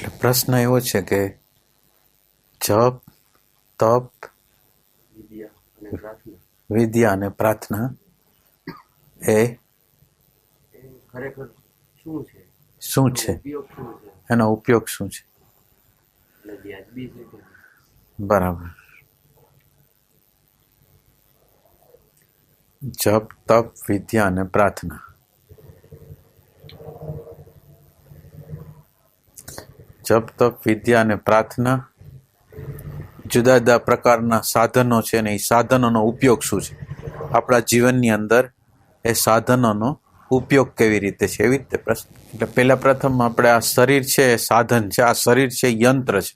એટલે પ્રશ્ન એવો છે કે જપ, તપ, વિદ્યા અને પ્રાર્થના એ ખરેખર શું છે, શું છે, એનો ઉપયોગ શું છે? બરાબર. જપ, તપ, વિદ્યા અને પ્રાર્થના. જપ, તપ, વિદ્યા અને પ્રાર્થના જુદા જુદા પ્રકારના સાધનો છે ને એ સાધનોનો ઉપયોગ શું છે આપણા જીવનની અંદર? એ સાધનોનો ઉપયોગ કેવી રીતે છે, એવી રીતે પ્રશ્ન. એટલે પહેલા પ્રથમ આપણે આ શરીર છે એ સાધન છે, આ શરીર છે યંત્ર છે,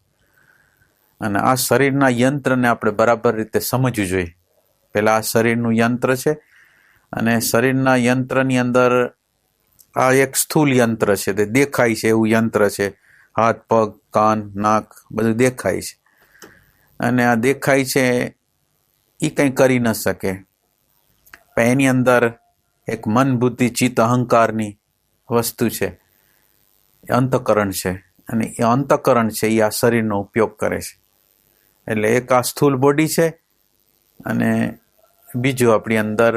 અને આ શરીરના યંત્રને આપણે બરાબર રીતે સમજવું જોઈએ. પહેલા આ શરીરનું યંત્ર છે, અને શરીરના યંત્રની અંદર આ એક સ્થૂલ યંત્ર છે, તે દેખાય છે એવું યંત્ર છે. હાથ, પગ, કાન, નાક બધું દેખાય છે, અને આ દેખાય છે એ કંઈ કરી ન શકે. પણ એની અંદર એક મન, બુદ્ધિ, ચિત્ત, અહંકારની વસ્તુ છે, એ અંતઃકરણ છે, અને એ અંતઃકરણ છે એ આ શરીરનો ઉપયોગ કરે છે. એટલે એક આ સ્થૂલ બોડી છે, અને બીજું આપણી અંદર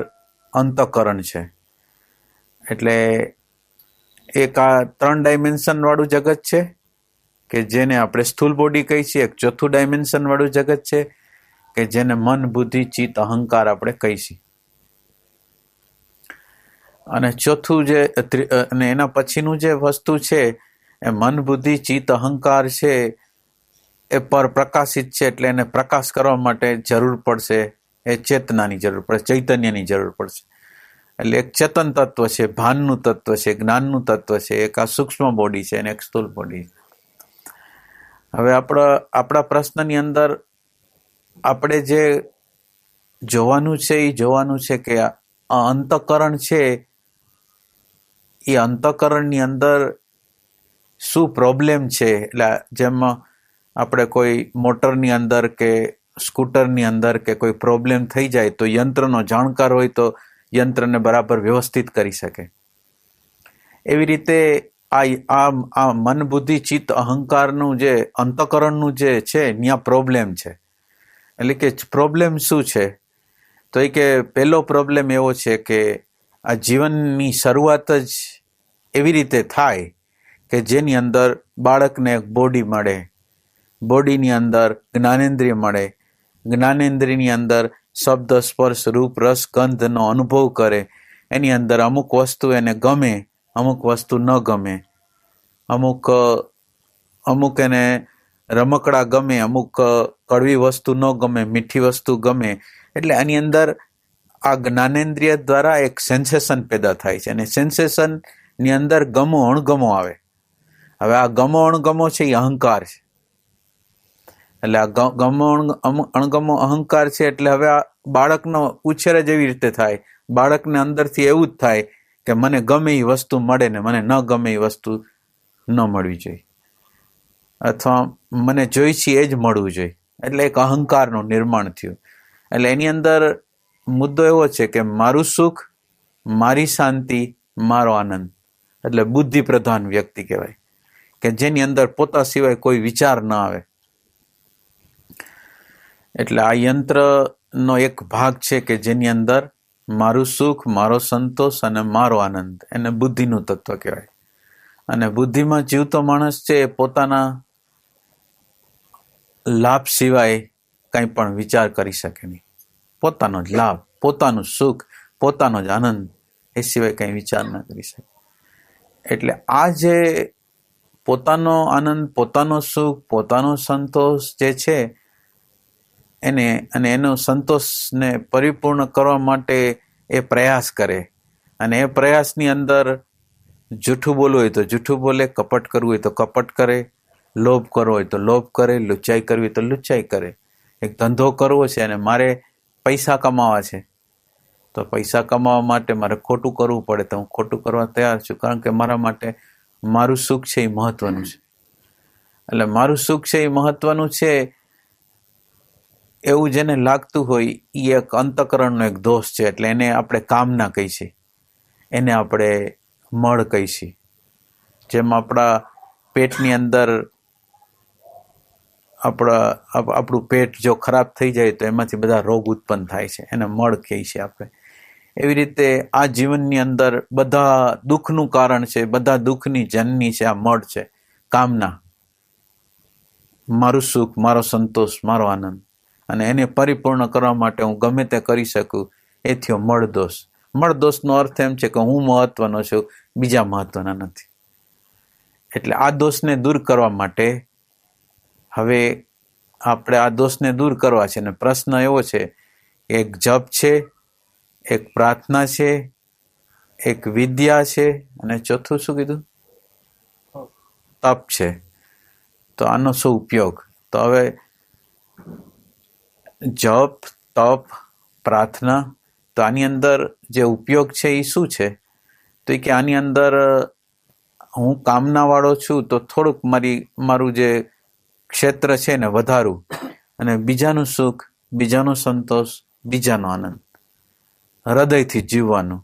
અંતઃકરણ છે. એટલે એક આ 3 ડાયમેન્શન વાળું જગત છે કે જેને આપણે સ્થૂલ બોડી કહીએ છીએ. એક ચોથું ડાયમેન્શન વાળું જગત છે કે જેને મન, બુદ્ધિ, ચિત્ત, અહંકાર આપણે કહીએ છીએ. અને ચોથું જે અને એના પછીનું જે વસ્તુ છે એ મન, બુદ્ધિ, ચિત્ત, અહંકાર છે એ પર પ્રકાશિત છે, એટલે એને પ્રકાશ કરવા માટે જરૂર પડશે એ ચેતનાની જરૂર પડશે, ચૈતન્યની જરૂર પડશે. એટલે એક ચેતન તત્વ છે, ભાનનું તત્વ છે, જ્ઞાનનું તત્વ છે, એક આ સૂક્ષ્મ બોડી છે અને એક સ્થૂલ બોડી છે. હવે આપણા પ્રશ્નની અંદર આપણે જે જોવાનું છે એ જોવાનું છે કે આ અંતઃકરણ છે એ અંતઃકરણની અંદર શું પ્રોબ્લેમ છે. એટલે જેમ આપણે કોઈ મોટરની અંદર કે સ્કૂટરની અંદર કે કોઈ પ્રોબ્લેમ થઈ જાય તો યંત્રનો જાણકાર હોય તો યંત્રને બરાબર વ્યવસ્થિત કરી શકે. એવી રીતે આ મન, બુદ્ધિ, ચિત્ત, અહંકારનું જે અંતઃકરણનું જે છે ત્યાં પ્રોબ્લેમ છે. એટલે કે પ્રોબ્લેમ શું છે? તો એ કે પહેલો પ્રોબ્લેમ એવો છે કે આ જીવનની શરૂઆત જ એવી રીતે થાય કે જેની અંદર બાળકને એક બોડી મળે, બોડીની અંદર જ્ઞાનેન્દ્રિય મળે, જ્ઞાનેન્દ્રિયની અંદર શબ્દ, સ્પર્શ, રૂપ, રસ, ગંધનો અનુભવ કરે. એની અંદર અમુક વસ્તુ એને ગમે, અમુક વસ્તુ ન ગમે, અમુક એને રમકડા ગમે, અમુક કડવી વસ્તુ ન ગમે, મીઠી વસ્તુ ગમે. એટલે આની અંદર આ જ્ઞાનેન્દ્રિય દ્વારા એક સેન્સેશન પેદા થાય છે, અને સેન્સેશનની અંદર ગમો અણગમો આવે. હવે આ ગમો અણગમો છે એ અહંકાર છે. એટલે આ ગમો અણગમો અહંકાર છે. એટલે હવે આ બાળકનો ઉછેર જ એવી રીતે થાય, બાળકને અંદરથી એવું જ થાય કે મને ગમે એ વસ્તુ મળે ને મને ન ગમે એ વસ્તુ ન મળવી જોઈએ, અથવા મને જોઈ છે એ જ મળવું જોઈએ. એટલે એક અહંકારનું નિર્માણ થયું. એટલે એની અંદર મુદ્દો એવો છે કે મારું સુખ, મારી શાંતિ, મારો આનંદ. એટલે બુદ્ધિ પ્રધાન વ્યક્તિ કહેવાય, કે જેની અંદર પોતા સિવાય કોઈ વિચાર ન આવે. એટલે આ યંત્રનો એક ભાગ છે કે જેની અંદર મારું સુખ, મારો સંતોષ અને મારો આનંદ, એને બુદ્ધિનું તત્વ કહેવાય. અને બુદ્ધિમાં જીવતો માણસ છે એ પોતાના લાભ સિવાય કંઈ પણ વિચાર કરી શકે નહીં. પોતાનો જ લાભ, પોતાનું સુખ, પોતાનો જ આનંદ, એ સિવાય કંઈ વિચાર ન કરી શકે. એટલે આ જે પોતાનો આનંદ, પોતાનો સુખ, પોતાનો સંતોષ જે છે એને, અને એનો સંતોષને પરિપૂર્ણ કરવા માટે એ પ્રયાસ કરે. અને એ પ્રયાસની અંદર જૂઠું બોલવું હોય તો જૂઠું બોલે, કપટ કરવું હોય તો કપટ કરે, લોભ કરવો હોય તો લોભ કરે, લુચ્ચાઈ કરવી તો લુચ્ચાઈ કરે. એક ધંધો કરવો છે અને મારે પૈસા કમાવા છે, તો પૈસા કમાવા માટે મારે ખોટું કરવું પડે તો હું ખોટું કરવા તૈયાર છું, કારણ કે મારા માટે મારું સુખ છે એ મહત્વનું છે. એટલે મારું સુખ છે એ મહત્વનું છે એવું જેને લાગતું હોય એ એક અંતઃકરણનો એક દોષ છે. એટલે એને આપણે કામના કહી છીએ, એને આપણે મળ કહી છીએ. જેમ આપણા પેટની અંદર આપણું પેટ જો ખરાબ થઈ જાય તો એમાંથી બધા રોગ ઉત્પન્ન થાય છે, એને મળ કહે છે આપણે. એવી રીતે આ જીવનની અંદર બધા દુઃખનું કારણ છે, બધા દુઃખની જનની છે આ મળ છે, કામના. મારું સુખ, મારો સંતોષ, મારો આનંદ, અને એને પરિપૂર્ણ કરવા માટે હું ગમે તે કરી શકું, એ થયો મળ દોષ. મળ દોષનો અર્થ એમ છે કે હું મહત્વનો છું, બીજા મહત્વના નથી. એટલે આ દોષને દૂર કરવા માટે હવે આપણે આ દોષને દૂર કરવા છે, ને પ્રશ્ન એવો છે, એક જપ છે, એક પ્રાર્થના છે, એક વિદ્યા છે, અને ચોથું શું કીધું? તપ છે. તો આનો શું ઉપયોગ? તો હવે જપ, તપ, પ્રાર્થના, તો આની અંદર જે ઉપયોગ છે એ શું છે? તો એ કે આની અંદર હું કામના વાળો છું તો થોડુંક મારું જે ક્ષેત્ર છે ને વધારું, અને બીજાનું સુખ, બીજાનો સંતોષ, બીજાનો આનંદ, હૃદયથી જીવવાનું.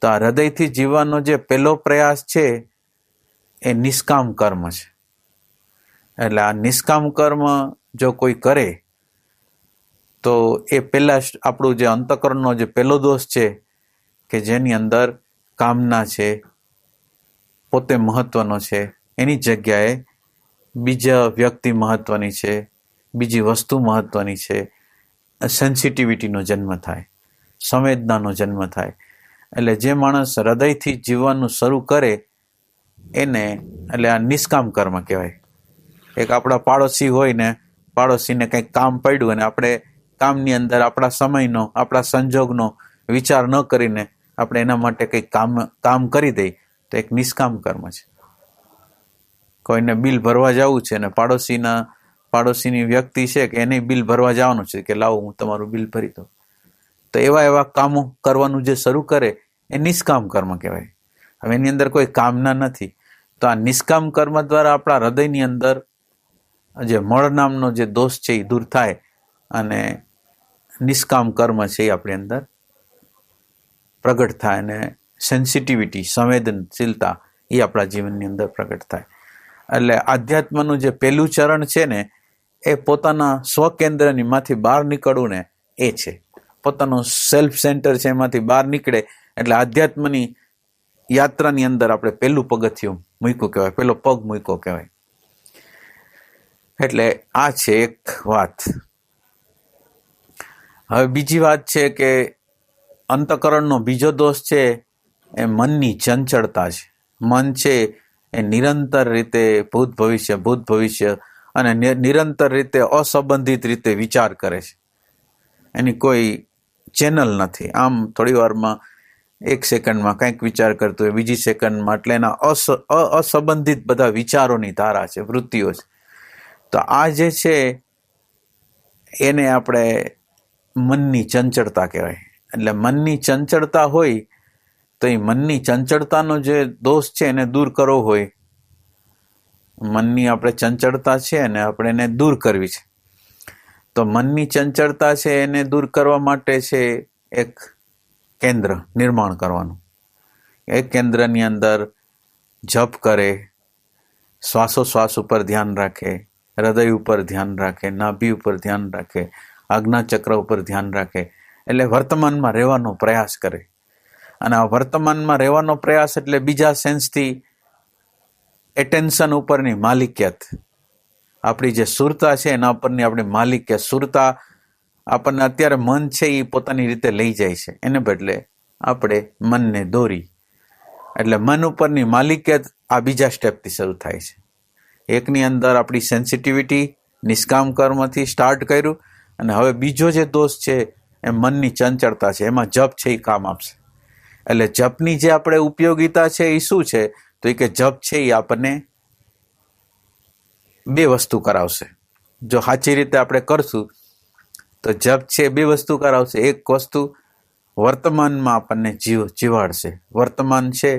તો આ હૃદયથી જીવવાનો જે પહેલો પ્રયાસ છે એ નિષ્કામ કર્મ છે. એટલે આ નિષ્કામ કર્મ જો કોઈ કરે તો એ પહેલા આપણું જે અંતઃકરણનો જે પહેલો દોષ છે કે જેની અંદર કામના છે, પોતે મહત્વનો છે, એની જગ્યાએ બીજા વ્યક્તિ મહત્વની છે, બીજી વસ્તુ મહત્વની છે, સેન્સિટિવિટીનો જન્મ થાય, સંવેદનાનો જન્મ થાય. એટલે જે માણસ હૃદયથી જીવવાનું શરૂ કરે એને એટલે આ નિષ્કામ કર્મ કહેવાય. એક આપણા પાડોશી હોય ને, પાડોશીને કંઈક કામ પડ્યું અને આપણે કામની અંદર આપણા સમયનો, આપણા સંજોગનો વિચાર ન કરીને આપણે એના માટે કંઈક કામ કરી દઈએ તો એક નિષ્કામ કર્મ છે. કોઈને બિલ ભરવા જવું છે ને પાડોશીની વ્યક્તિ છે કે એને બિલ ભરવા જવાનું છે કે લાવો હું તમારું બિલ ભરી દઉં, તો એવા કામો કરવાનું જે શરૂ કરે એ નિષ્કામ કર્મ કહેવાય. હવે એની અંદર કોઈ કામના નથી. તો આ નિષ્કામ કર્મ દ્વારા આપણા હૃદયની અંદર જે મળ નામનો જે દોષ છે એ દૂર થાય, અને નિષ્કામ કર્મ છે એ આપણી અંદર પ્રગટ થાય, અને સેન્સિટિવિટી, સંવેદનશીલતા એ આપણા જીવનની અંદર પ્રગટ થાય. એટલે આધ્યાત્મનું જે પહેલું ચરણ છે ને એ પોતાના સ્વકેન્દ્રની માંથી બહાર નીકળવું ને એ છે. પોતાનું સેલ્ફ સેન્ટર છે એમાંથી બહાર નીકળે એટલે આધ્યાત્મની યાત્રાની અંદર આપણે પહેલું પગથિયું મૂક્યું કહેવાય, પહેલો પગ મૂક્યો કહેવાય. એટલે આ છે એક વાત. હવે બીજી વાત છે કે અંતઃકરણનો બીજો દોષ છે એ મનની ચંચળતા છે. મન છે એ નિરંતર રીતે ભૂત ભવિષ્ય અને નિરંતર રીતે અસંબંધિત રીતે વિચાર કરે છે. એની કોઈ ચેનલ નથી. આમ થોડી વારમાં એક સેકન્ડમાં કંઈક વિચાર કરતો હોય, બીજી સેકન્ડમાં, એટલે એના અસંબંધિત બધા વિચારોની ધારા છે, વૃત્તિઓ છે. તો આ જે છે એને આપણે મનની ચંચળતા કહેવાય. એટલે મનની ચંચળતા હોય તો એ મનની ચંચળતાનો જે દોષ છે એને દૂર કરવો હોય, મનની આપણે ચંચળતા છે અને આપણે એને દૂર કરવી છે. તો મનની ચંચળતા છે એને દૂર કરવા માટે છે એક કેન્દ્ર નિર્માણ કરવાનું. એક કેન્દ્રની અંદર જપ કરે, શ્વાસોશ્વાસ ઉપર ધ્યાન રાખે, હૃદય ઉપર ધ્યાન રાખે, નાભી ઉપર ધ્યાન રાખે, આજ્ઞાચક્ર ઉપર ધ્યાન રાખે. એટલે વર્તમાનમાં રહેવાનો પ્રયાસ કરે. અને આ વર્તમાનમાં રહેવાનો પ્રયાસ એટલે બીજા સેન્સથી એટેન્શન ઉપરની માલિકિયત, આપણી જે સુરતા છે એના ઉપરની આપણી માલિકિયત. સુરતા આપણને અત્યારે મન છે એ પોતાની રીતે લઈ જાય છે, એને બદલે આપણે મનને દોરી. એટલે મન ઉપરની માલિકિયત આ બીજા સ્ટેપથી શરૂ થાય છે. એકની અંદર આપણી સેન્સિટિવિટી નિષ્કામ કર્મથી સ્ટાર્ટ કર્યું, અને હવે બીજો જે દોષ છે એ મનની ચંચળતા છે. એમાં જપ છે એ કામ આપશે. એટલે જપની જે આપણે ઉપયોગિતા છે એ શું છે? તો એ કે જપ છે એ આપણને બે વસ્તુ કરાવશે. જો સાચી રીતે આપણે કરશું તો જપ છે બે વસ્તુ કરાવશે. એક વસ્તુ વર્તમાનમાં આપણને જીવાડશે. વર્તમાન છે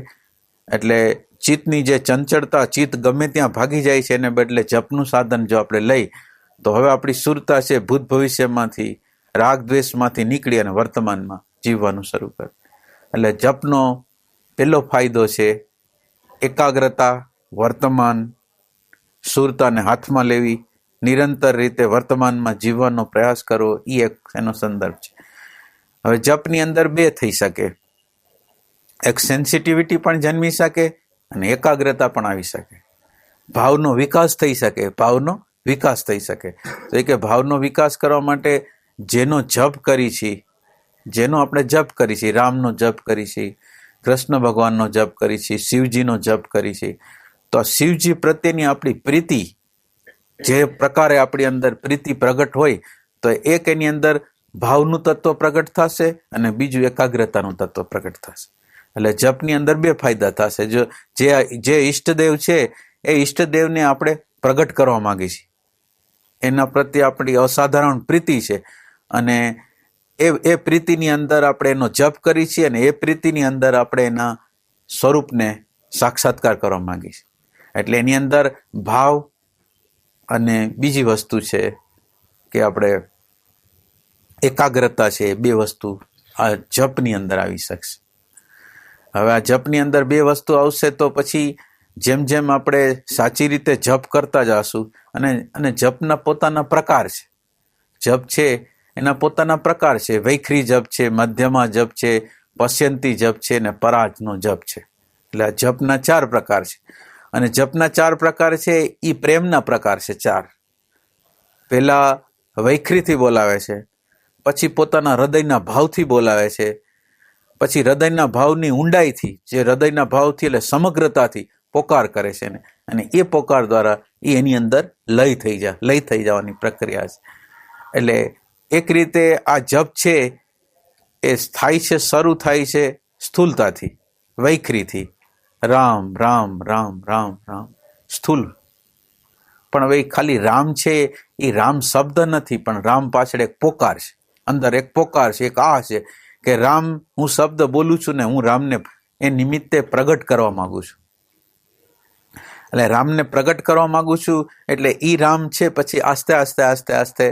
એટલે ચિત્તની જે ચંચળતા, ચિત્ત ગમે ત્યાં ભાગી જાય છે, એને બદલે જપનું સાધન જો આપણે લઈ તો હવે આપણી સુરતા છે ભૂત ભવિષ્યમાંથી, રાગ દ્વેષમાંથી નીકળી અને વર્તમાનમાં જીવવાનું શરૂ કરે. એટલે જપનો પહેલો ફાયદો છે એકાગ્રતા, વર્તમાન, સુરતાને હાથમાં લેવી, નિરંતર રીતે વર્તમાનમાં જીવવાનો પ્રયાસ કરવો, એ એક એનો સંદર્ભ છે. હવે જપની અંદર બે થઈ શકે, એક સેન્સિટિવિટી પણ જન્મી શકે અને એકાગ્રતા પણ આવી શકે, ભાવનો વિકાસ થઈ શકે, ભાવનો વિકાસ થઈ શકે. તો કે ભાવનો વિકાસ કરવા માટે જેનો જપ કરી છે, જેનો આપણે જપ કરી છે, રામનો જપ કરી છે, કૃષ્ણ ભગવાનનો જપ કરી છે, શિવજીનો જપ કરી છે, તો શિવજી પ્રત્યેની આપણી પ્રીતિ, જે પ્રકારે આપણી અંદર પ્રીતિ પ્રગટ હોય, તો એક એની અંદર ભાવનું તત્વ પ્રગટ થશે અને બીજું એકાગ્રતાનું તત્વ પ્રગટ થશે. એટલે જપની અંદર બે ફાયદા થશે. જો જે ઈષ્ટદેવ છે એ ઈષ્ટદેવને આપણે પ્રગટ કરવા માંગીએ છીએ, એના પ્રત્યે આપણી અસાધારણ પ્રીતિ છે અને એ પ્રીતિની અંદર આપણે એનો જપ કરીએ છીએ અને એ પ્રીતિની અંદર આપણે એના સ્વરૂપને સાક્ષાત્કાર કરવા માંગીએ છીએ. એટલે એની અંદર ભાવ અને બીજી વસ્તુ છે કે આપણે એકાગ્રતા છે, બે વસ્તુ આ જપની અંદર આવી શકશે. હવે આ જપની અંદર બે વસ્તુ આવશે તો પછી જેમ જેમ આપણે સાચી રીતે જપ કરતા જશું, અને જપના પોતાના પ્રકાર છે, જપ છે એના પોતાના પ્રકાર છે, વૈખરી જપ છે, મધ્યમા જપ છે, પશ્યંતી જપ છે ને પરાજનો જપ છે. એટલે આ જપના 4 પ્રકાર છે અને જપના 4 પ્રકાર છે એ પ્રેમના પ્રકાર છે 4. પહેલા વૈખરીથી બોલાવે છે, પછી પોતાના હૃદયના ભાવથી બોલાવે છે, પછી હૃદયના ભાવની ઊંડાઈથી, જે હૃદયના ભાવથી એટલે સમગ્રતાથી પોકાર કરે છે ને, અને એ પોકાર દ્વારા એની અંદર લય થઈ જવાની પ્રક્રિયા છે. એટલે એક રીતે આ જપ છે એ થાય છે, શરૂ થાય છે સ્થૂલતાથી, વૈખરીથી, રામ રામ રામ રામ રામ, સ્થૂલ. પણ હવે ખાલી રામ છે એ રામ શબ્દ નથી, પણ રામ પાછળ એક પોકાર છે, અંદર એક પોકાર છે, એક આ છે કે રામ હું શબ્દ બોલું છું ને હું રામને એ નિમિત્તે પ્રગટ કરવા માંગુ છું. એટલે રામને પ્રગટ કરવા માંગુ છું એટલે એ રામ છે. પછી આસ્તે આસ્તે આસ્તે આસ્તે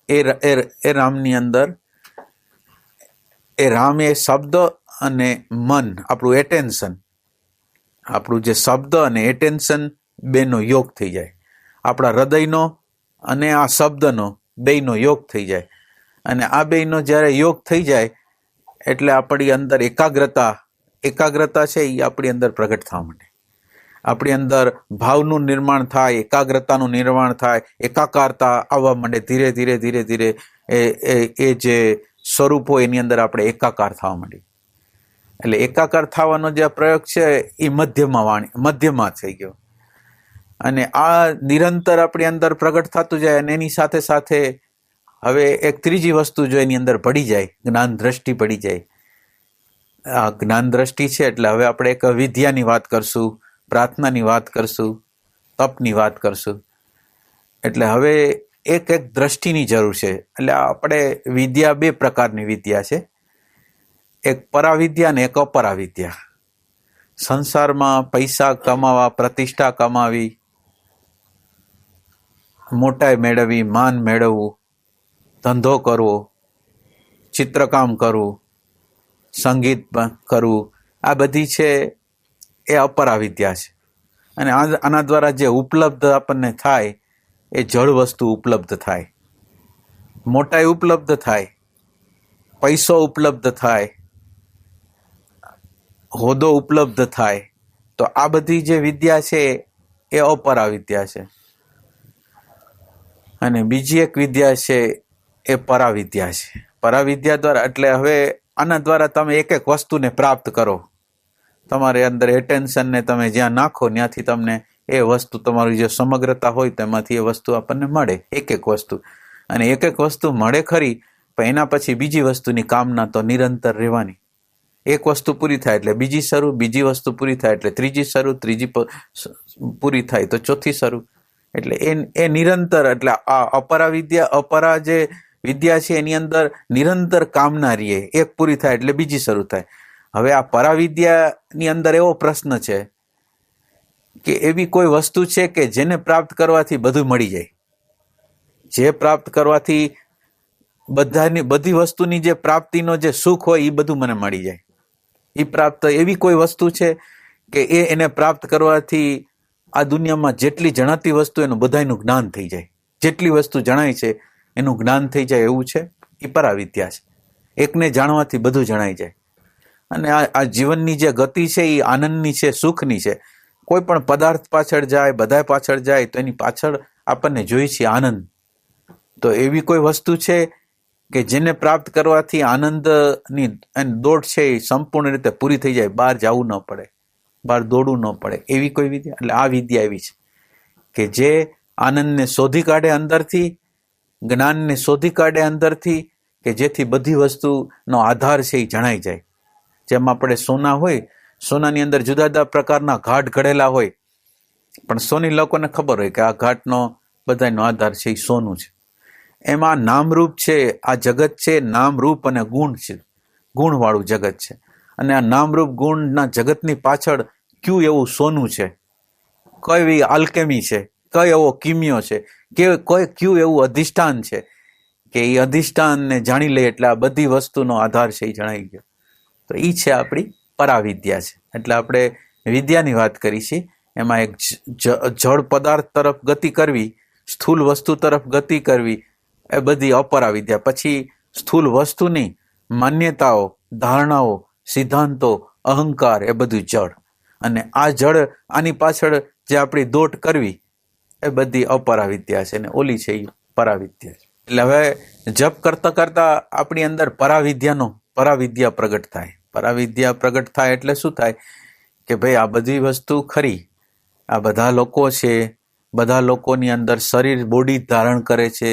એ રામની અંદર એ રામ એ શબ્દ અને મન, આપણું એટેન્શન, આપણું જે શબ્દ અને એટેન્શન બેનો યોગ થઈ જાય, આપણા હૃદયનો અને આ શબ્દનો બેયનો યોગ થઈ જાય. અને આ બેયનો જ્યારે યોગ થઈ જાય એટલે આપણી અંદર એકાગ્રતા છે એ આપણી અંદર પ્રગટ થવા માંડે, આપણી અંદર ભાવનું નિર્માણ થાય, એકાગ્રતાનું નિર્માણ થાય, એકાકારતા આવવા માંડે. ધીરે ધીરે ધીરે ધીરે એ જે સ્વરૂપ હોય એની અંદર આપણે એકાકાર થવા માંડીએ. એટલે એકાકાર થવાનો જે પ્રયોગ છે એ મધ્યમાં થઈ ગયો. અને આ નિરંતર આપણી અંદર પ્રગટ થતું જાય અને એની સાથે સાથે હવે એક ત્રીજી વસ્તુ જો એની અંદર પડી જાય, જ્ઞાન દ્રષ્ટિ પડી જાય. આ જ્ઞાન દ્રષ્ટિ છે એટલે હવે આપણે એક વિદ્યાની વાત કરશું, પ્રાર્થનાની વાત કરશું, તપની વાત કરશું. એટલે હવે એક દ્રષ્ટિની જરૂર છે. એટલે આપણે વિદ્યા, બે પ્રકારની વિદ્યા છે, એક પરાવિદ્યા અને એક અપરાવિદ્યા. સંસારમાં પૈસા કમાવા, પ્રતિષ્ઠા કમાવી, મોટાઈ મેળવવી, માન મેળવવું, ધંધો કરવો, ચિત્રકામ કરવું, સંગીત કરવું, આ બધી છે એ અપરાવિદ્યા છે. અને આના દ્વારા જે ઉપલબ્ધ આપણને થાય એ જળ વસ્તુ ઉપલબ્ધ થાય, મોટાઈ ઉપલબ્ધ થાય, પૈસો ઉપલબ્ધ થાય, હોદ્દો ઉપલબ્ધ થાય. તો આ બધી જે વિદ્યા છે એ અપરાવિદ્યા છે. અને બીજી એક વિદ્યા છે એ પરાવિદ્યા છે. પરાવિદ્યા દ્વારા એટલે હવે આના દ્વારા તમે એક વસ્તુને પ્રાપ્ત કરો, તમારે અંદર એટેન્શનને તમે જ્યાં નાખો ત્યાંથી તમને એ વસ્તુ, તમારી જે સમગ્રતા હોય તેમાંથી એ વસ્તુ આપણને મળે, એક વસ્તુ. અને એક વસ્તુ મળે ખરી, પણ એના પછી બીજી વસ્તુની કામના તો નિરંતર રહેવાની. એક વસ્તુ પૂરી થાય એટલે બીજી શરૂ, બીજી વસ્તુ પૂરી થાય એટલે ત્રીજી શરૂ, ત્રીજી પૂરી થાય તો ચોથી શરૂ. એટલે એ નિરંતર, એટલે આ અપરા જે વિદ્યા છે એની અંદર નિરંતર કામના રહીએ, એક પૂરી થાય એટલે બીજી શરૂ થાય. હવે આ પરાવિદ્યાની અંદર એવો પ્રશ્ન છે કે એવી કોઈ વસ્તુ છે કે જેને પ્રાપ્ત કરવાથી બધું મળી જાય, જે પ્રાપ્ત કરવાથી બધી વસ્તુની જે પ્રાપ્તિનો જે સુખ હોય એ બધું મને મળી જાય. એ પ્રાપ્ત એવી કોઈ વસ્તુ છે કે એને પ્રાપ્ત કરવાથી આ દુનિયામાં જેટલી જણાતી વસ્તુ એનું બધાનું જ્ઞાન થઈ જાય, જેટલી વસ્તુ જણાય છે એનું જ્ઞાન થઈ જાય એવું છે, એ પરાવિદ્યા છે. એકને જાણવાથી બધું જણાઈ જાય. અને આ જીવનની જે ગતિ છે એ આનંદની છે, સુખની છે. કોઈ પણ પદાર્થ પાછળ જાય, બધા પાછળ જાય તો એની પાછળ આપણને જોઈ છે આનંદ. તો એવી કોઈ વસ્તુ છે કે જેને પ્રાપ્ત કરવાથી આનંદની દોડ છે એ સંપૂર્ણ રીતે પૂરી થઈ જાય, બહાર જવું ન પડે, બહાર દોડવું ન પડે, એવી કોઈ વિદ્યા. એટલે આ વિદ્યા એવી છે કે જે આનંદને શોધી કાઢે અંદરથી, જ્ઞાનને શોધી કાઢે અંદરથી, કે જેથી બધી વસ્તુનો આધાર છે એ જણાઈ જાય. જેમ આપણે સોના હોય, સોનાની અંદર જુદા જુદા પ્રકારના ઘાટ ઘડેલા હોય, પણ સોની લોકોને ખબર હોય કે આ ઘાટનો બધાનો આધાર છે એ સોનું છે. એમાં નામરૂપ છે, આ જગત છે નામરૂપ અને ગુણ છે, ગુણવાળું જગત છે. અને આ નામરૂપ ગુણના જગતની પાછળ કયું એવું સોનું છે, કઈ એવી આલ્કેમી છે, કયો એવો કિમિયો છે, કયું એવું અધિષ્ઠાન છે કે એ અધિષ્ઠાનને જાણી લે એટલે આ બધી વસ્તુનો આધાર છે એ જણાઈ ગયો. તો એ છે આપણી પરાવિદ્યા છે. એટલે આપણે વિદ્યાની વાત કરી છે, એમાં એક જળ પદાર્થ તરફ ગતિ કરવી, સ્થૂલ વસ્તુ તરફ ગતિ કરવી, એ બધી અપરાવિદ્યા. પછી સ્થૂલ વસ્તુની માન્યતાઓ, ધારણાઓ, સિદ્ધાંતો, અહંકાર, એ બધું જળ. અને આ જળ, આની પાછળ જે આપણી દોટ કરવી, એ બધી અપરાવિદ્યા છે. અને ઓલી છે એ પરાવિદ્યા છે. એટલે હવે જપ કરતા કરતા આપણી અંદર પરાવિદ્યા પ્રગટ થાય. પરાવિદ્યા પ્રગટ થાય એટલે શું થાય કે ભાઈ આ બધી વસ્તુ ખરી, આ બધા લોકો છે, બધા લોકોની અંદર શરીર બોડી ધારણ કરે છે,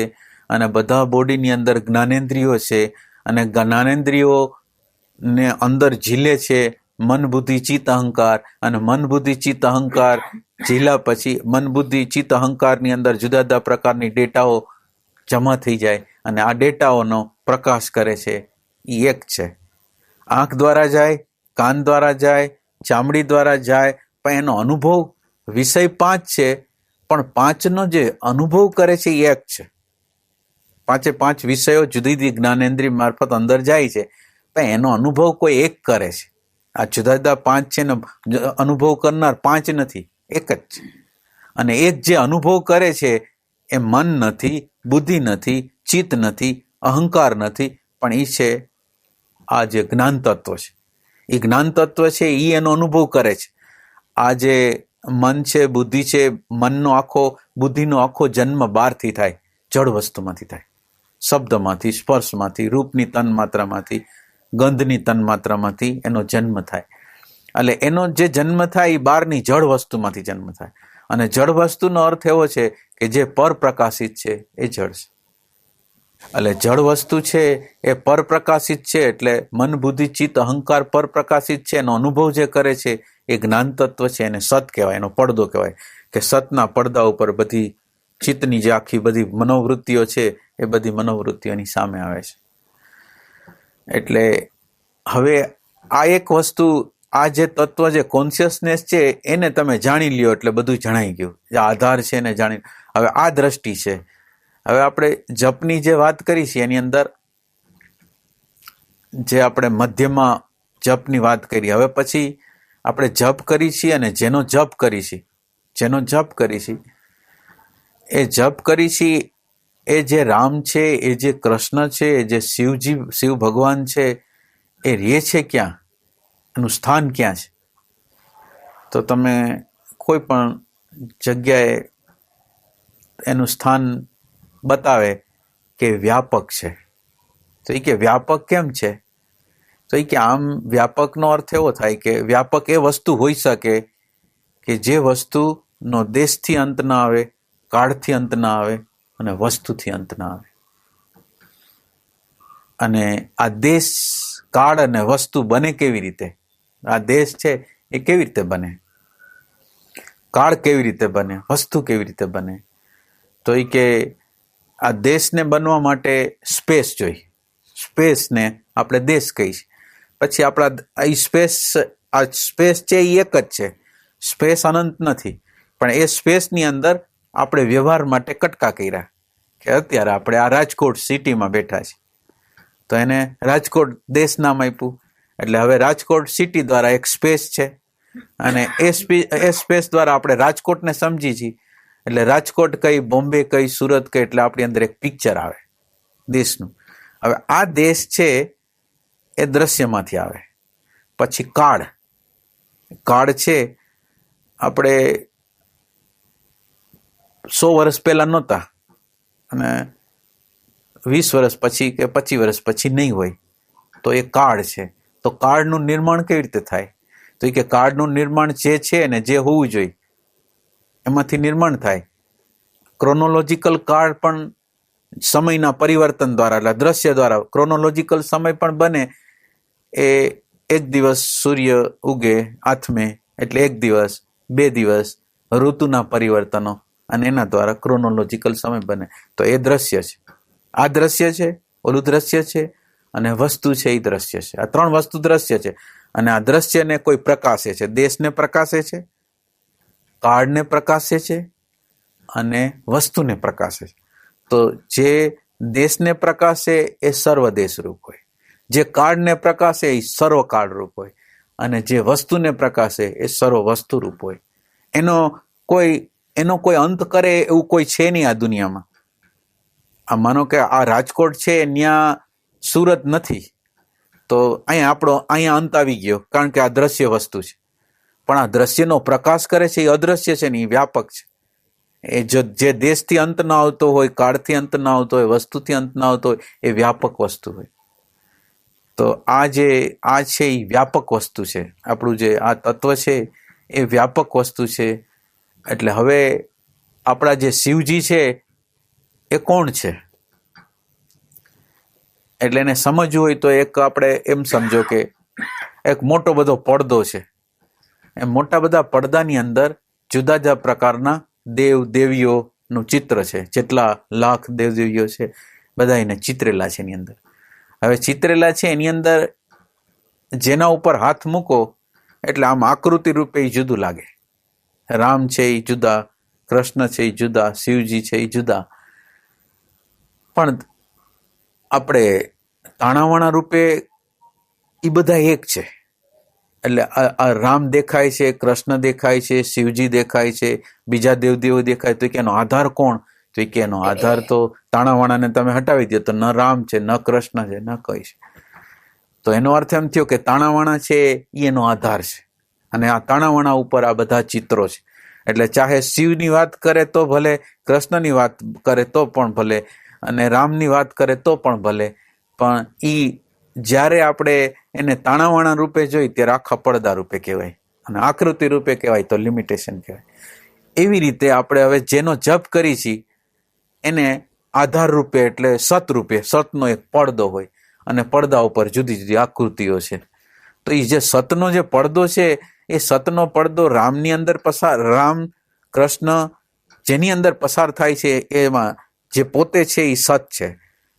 અને બધા બોડીની અંદર જ્ઞાનેન્દ્રિયો છે, અને જ્ઞાનેન્દ્રિયોને અંદર ઝીલે છે મન બુદ્ધિ ચિત્ત અહંકાર. અને મન બુદ્ધિ ચિત્ત અહંકાર ઝીલા પછી મન બુદ્ધિ ચિત્ત અહંકારની અંદર જુદા જુદા પ્રકારની ડેટાઓ જમા થઈ જાય, અને આ ડેટાઓનો પ્રકાશ કરે છે. એ એક છે. આંખ દ્વારા જાય, કાન દ્વારા જાય, ચામડી દ્વારા જાય, પણ એનો અનુભવ વિષય 5 છે, પણ 5નો જે અનુભવ કરે છે એ એક છે. 5 વિષયો જુદી જુદી જ્ઞાનેન્દ્રિય મારફત અંદર જાય છે, પણ એનો અનુભવ કોઈ એક કરે છે. આ જુદા જુદા 5 છે ને અનુભવ કરનાર 5 નથી, એક જ છે. અને એક જે અનુભવ કરે છે એ મન નથી, બુદ્ધિ નથી, ચિત્ત નથી, અહંકાર નથી, પણ એ છે આ જે જ્ઞાન તત્વ છે. એ જ્ઞાન તત્વ છે એ એનો અનુભવ કરે છે. આ જે મન છે, બુદ્ધિ છે, બુદ્ધિનો આખો જન્મ બહારથી થાય, જળ વસ્તુમાંથી થાય, શબ્દમાંથી, સ્પર્શમાંથી, રૂપની તન્માત્રામાંથી, ગંધની તન્માત્રામાંથી એનો જન્મ થાય. એટલે એનો જે જન્મ થાય એ બહારની જળ વસ્તુમાંથી જન્મ થાય. અને જળ વસ્તુનો અર્થ એવો છે કે જે પરપ્રકાશિત છે એ જળ છે. એટલે જળ વસ્તુ છે એ પરપ્રકાશિત છે, એટલે મન બુદ્ધિ ચિત્ત અહંકાર પરપ્રકાશિત છે. એનો અનુભવ જે કરે છે એ જ્ઞાન તત્વ છે, એને સત કહેવાય, એનો પડદો કહેવાય. કે સતના પડદા ઉપર બધી ચિત્તની જે આખી બધી મનોવૃત્તિઓ છે એ બધી મનોવૃત્તિઓની સામે આવે છે. એટલે હવે આ એક વસ્તુ, આ જે તત્વ, જે કોન્શિયસનેસ છે એને તમે જાણી લ્યો એટલે બધું જણાઈ ગયું. જે આધાર છે એને જાણી. હવે આ દ્રષ્ટિ છે. હવે આપણે જપની જે વાત કરી છે એની અંદર જે આપણે મધ્યમાં જપની વાત કરી, હવે પછી આપણે જપ કરી છીએ, અને જેનો જપ કરી છે, એ જપ કરી છે એ જે રામ છે, એ જે કૃષ્ણ છે, એ જે શિવ ભગવાન છે, એ રહે છે ક્યાં, એનું સ્થાન ક્યાં છે? તો તમે કોઈ પણ જગ્યાએ એનું સ્થાન બતાવે કે વ્યાપક છે, તો એ કે વ્યાપક કેમ છે? તો એ કે આમ વ્યાપકનો અર્થ એવો થાય કે વ્યાપક એ વસ્તુ હોઈ શકે કે જે વસ્તુનો દેશથી અંત ના આવે, કાળથી અંત ના આવે, અને વસ્તુથી અંત ના આવે. અને આ દેશ, કાળ અને વસ્તુ બને કેવી રીતે? આ દેશ છે એ કેવી રીતે બને? કાળ કેવી રીતે બને? વસ્તુ કેવી રીતે બને? તો એ કે આ દેશને બનવા માટે સ્પેસ જોઈએ. સ્પેસને આપણે દેશ કહીએ. પછી આપણા આ સ્પેસ છે એ એક જ છે. સ્પેસ અનંત નથી, પણ એ સ્પેસની અંદર આપણે વ્યવહાર માટે કટકા કર્યા. કે અત્યારે આપણે આ રાજકોટ સિટીમાં બેઠા છીએ, તો એને રાજકોટ દેશ નામ આપ્યું. એટલે હવે રાજકોટ સિટી દ્વારા એક સ્પેસ છે, અને એ સ્પેસ દ્વારા આપણે રાજકોટને સમજી છીએ. એટલે રાજકોટ કઈ, બોમ્બે કઈ, સુરત કઈ, એટલે આપણી અંદર એક પિક્ચર આવે દેશનું. હવે આ દેશ છે એ દ્રશ્યમાંથી આવે. પછી કાળ છે, આપણે 100 વર્ષ પહેલા નહોતા અને 20 વર્ષ પછી કે 25 વર્ષ પછી નહીં હોય, તો એ કાળ છે. તો કાળનું નિર્માણ કેવી રીતે થાય? તો એ કે કાળનું નિર્માણ જે છે ને, જે હોવું જોઈએ એમાંથી નિર્માણ થાય. ક્રોનોલોજીકલ કાળ પણ સમયના પરિવર્તન દ્વારા, એટલે દ્રશ્ય દ્વારા ક્રોનોલોજીકલ સમય પણ બને. એ એક દિવસ સૂર્ય ઉગે આથમે એટલે એક દિવસ, 2 દિવસ, ઋતુના પરિવર્તનો, અને એના દ્વારા ક્રોનોલોજીકલ સમય બને. તો એ દ્રશ્ય છે. આ દ્રશ્ય છે, ઓલું દ્રશ્ય છે, અને વસ્તુ છે એ દ્રશ્ય છે. આ 3 વસ્તુ દ્રશ્ય છે. અને આ દ્રશ્યને કોઈ પ્રકાશે છે, દેશને પ્રકાશે છે, કાળને પ્રકાશે છે, અને વસ્તુને પ્રકાશે છે. તો જે દેશને પ્રકાશે એ સર્વદેશ રૂપ હોય, જે કાળને પ્રકાશે એ સર્વકાળ રૂપ હોય, અને જે વસ્તુને પ્રકાશે એ સર્વ વસ્તુ રૂપ હોય. એનો કોઈ અંત કરે એવું કોઈ છે નહીં આ દુનિયામાં. આ માનો કે આ રાજકોટ છે, ત્યાં સુરત નથી, તો અહીંયા અંત આવી ગયો, કારણ કે આ દ્રશ્ય વસ્તુ છે. પણ આ દ્રશ્યનો પ્રકાશ કરે છે એ અદ્રશ્ય છે ને, એ વ્યાપક છે. એ જે દેશથી અંત ન આવતો હોય, કાળથી અંત ન આવતો હોય, વસ્તુથી અંત ન આવતો હોય, એ વ્યાપક વસ્તુ હોય. તો આ છે એ વ્યાપક વસ્તુ છે. આપણું જે આ તત્વ છે એ વ્યાપક વસ્તુ છે. એટલે હવે આપણા જે શિવજી છે એ કોણ છે? એટલે એને સમજવું હોય તો એક આપણે એમ સમજો કે એક મોટો બધો પડદો છે. એ મોટા બધા પડદાની અંદર જુદા જુદા પ્રકારના દેવ દેવીઓનું ચિત્ર છે. જેટલા લાખ દેવ દેવીઓ છે બધા એને ચિત્રેલા છે એની અંદર. હવે ચિત્રેલા છે એની અંદર જેના ઉપર હાથ મૂકો એટલે આમ આકૃતિ રૂપે એ જુદું લાગે. રામ છે એ જુદા, કૃષ્ણ છે એ જુદા, શિવજી છે એ જુદા, પણ આપણે તાણાવાણા રૂપે એ બધા એક છે. એટલે આ રામ દેખાય છે, કૃષ્ણ દેખાય છે, શિવજી દેખાય છે, બીજા દેવદેવો દેખાય, તો કે એનો આધાર કોણ? તો કે એનો આધાર તો તાણાવાણાને તમે હટાવી દો તો ન રામ છે, ન કૃષ્ણ છે, ન કઈ છે. તો એનો અર્થ એમ થયો કે તાણાવાણા છે એ એનો આધાર છે, અને આ તાણાવાણા ઉપર આ બધા ચિત્રો છે. એટલે ચાહે શિવની વાત કરે તો ભલે, કૃષ્ણની વાત કરે તો પણ ભલે, અને રામની વાત કરે તો પણ ભલે, પણ જ્યારે આપણે એને તાણાવાણા રૂપે જોઈ ત્યારે આખા પડદા રૂપે કહેવાય, અને આકૃતિ રૂપે કહેવાય તો લિમિટેશન કહેવાય. એવી રીતે આપણે હવે જેનો જપ કરી છીએ એને આધાર રૂપે એટલે સત રૂપે, સતનો એક પડદો હોય, અને પડદા ઉપર જુદી જુદી આકૃતિઓ છે. તો એ જે સતનો જે પડદો છે એ સતનો પડદો રામની અંદર રામ કૃષ્ણ જેની અંદર પસાર થાય છે એમાં જે પોતે છે એ સત છે,